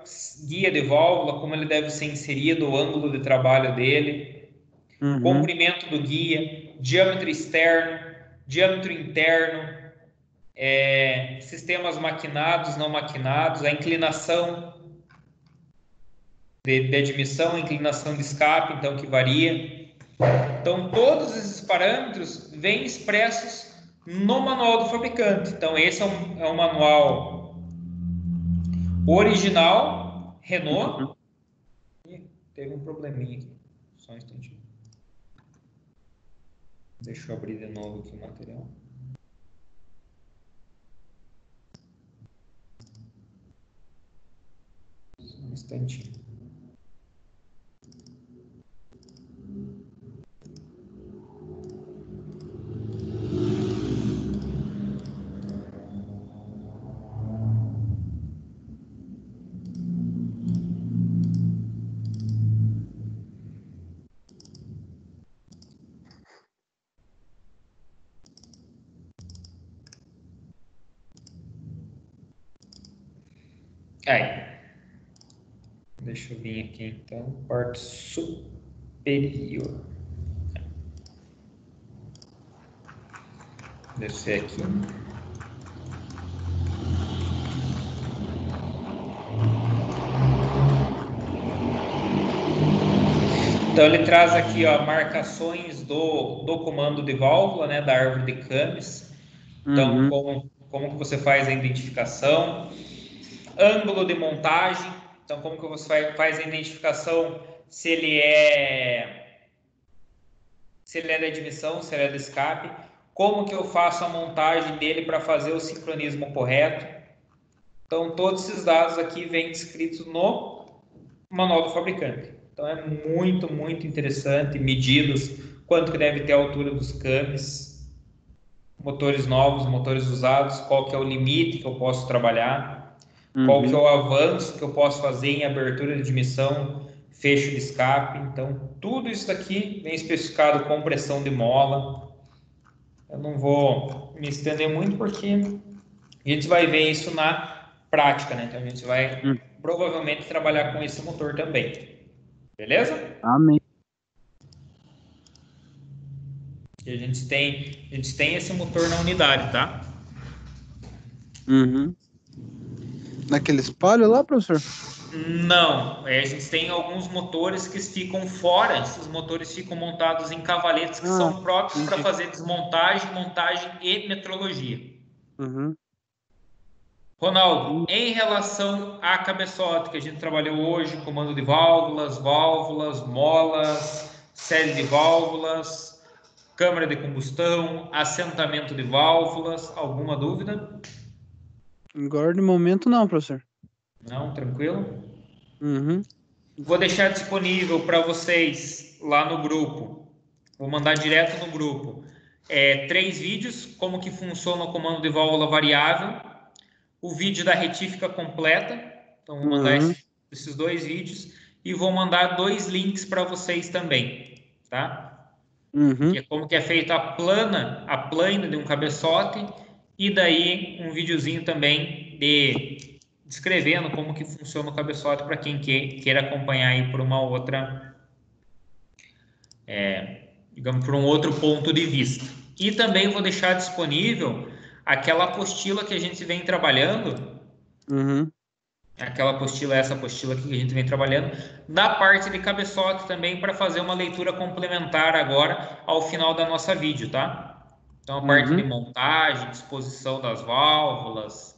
guia de válvula, como ele deve ser inserido, o ângulo de trabalho dele, comprimento do guia, diâmetro externo, diâmetro interno, sistemas maquinados, não maquinados, a inclinação de admissão, a inclinação de escape, então que varia. Então, todos esses parâmetros vêm expressos no manual do fabricante. Então, esse é um manual original, Renault. Teve um probleminha aqui, só um instantinho. Deixa eu abrir de novo aqui o material. Só um instantinho. Aí. Deixa eu vir aqui então, parte superior. Descer aqui. Então ele traz aqui, ó, marcações do comando de válvula, né, da árvore de Cames. Então como que você faz a identificação, ângulo de montagem. Então como que você faz a identificação se ele é de admissão, se ele é de escape. como que eu faço a montagem dele para fazer o sincronismo correto. Então, todos esses dados aqui vêm descritos no manual do fabricante. Então, é muito, muito interessante. Medidas, quanto que deve ter a altura dos cames, motores novos, motores usados, qual que é o limite que eu posso trabalhar, qual que é o avanço que eu posso fazer em abertura de admissão, fecho de escape. Então, tudo isso daqui vem especificado com pressão de mola. Eu não vou me estender muito porque a gente vai ver isso na prática, né? Então, a gente vai provavelmente trabalhar com esse motor também. Beleza? Amém. E a gente tem esse motor na unidade, tá? Naquele espalho lá, professor? Não, a gente tem alguns motores que ficam fora, esses motores ficam montados em cavaletes que são próprios para fazer desmontagem, montagem e metrologia. Ronaldo, em relação à cabeçote que a gente trabalhou hoje, comando de válvulas, molas, série de válvulas, câmara de combustão, assentamento de válvulas, alguma dúvida? Agora de momento não, professor. Não, tranquilo? Vou deixar disponível para vocês lá no grupo. Vou mandar direto no grupo. 3 vídeos, como que funciona o comando de válvula variável. O vídeo da retífica completa. Então, vou mandar esses 2 vídeos. E vou mandar 2 links para vocês também. Tá? Que é como que é feita a plana de um cabeçote. E daí, um videozinho também descrevendo como que funciona o cabeçote para quem queira acompanhar aí por uma outra, digamos, por um outro ponto de vista. E também vou deixar disponível aquela apostila que a gente vem trabalhando, essa apostila aqui que a gente vem trabalhando, da parte de cabeçote também, para fazer uma leitura complementar agora ao final da nossa vídeo, tá? Então, a parte de montagem, disposição das válvulas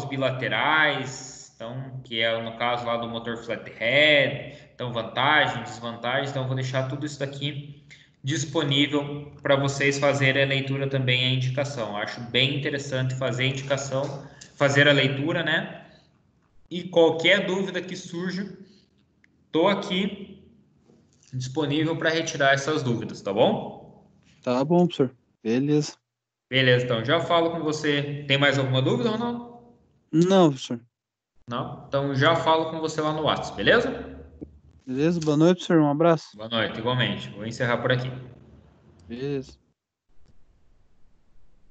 bilaterais, então, que é no caso lá do motor flathead, então vantagem, desvantagem, então eu vou deixar tudo isso daqui disponível para vocês fazerem a leitura também, a indicação. Eu acho bem interessante fazer a indicação, fazer a leitura, né? E qualquer dúvida que surja, estou aqui disponível para retirar essas dúvidas, tá bom? Tá bom, professor. Beleza. Beleza, então já falo com você. Tem mais alguma dúvida ou não? Não, professor. Não? Então já falo com você lá no WhatsApp, beleza? Beleza? Boa noite, professor. Um abraço. Boa noite, igualmente. Vou encerrar por aqui. Beleza.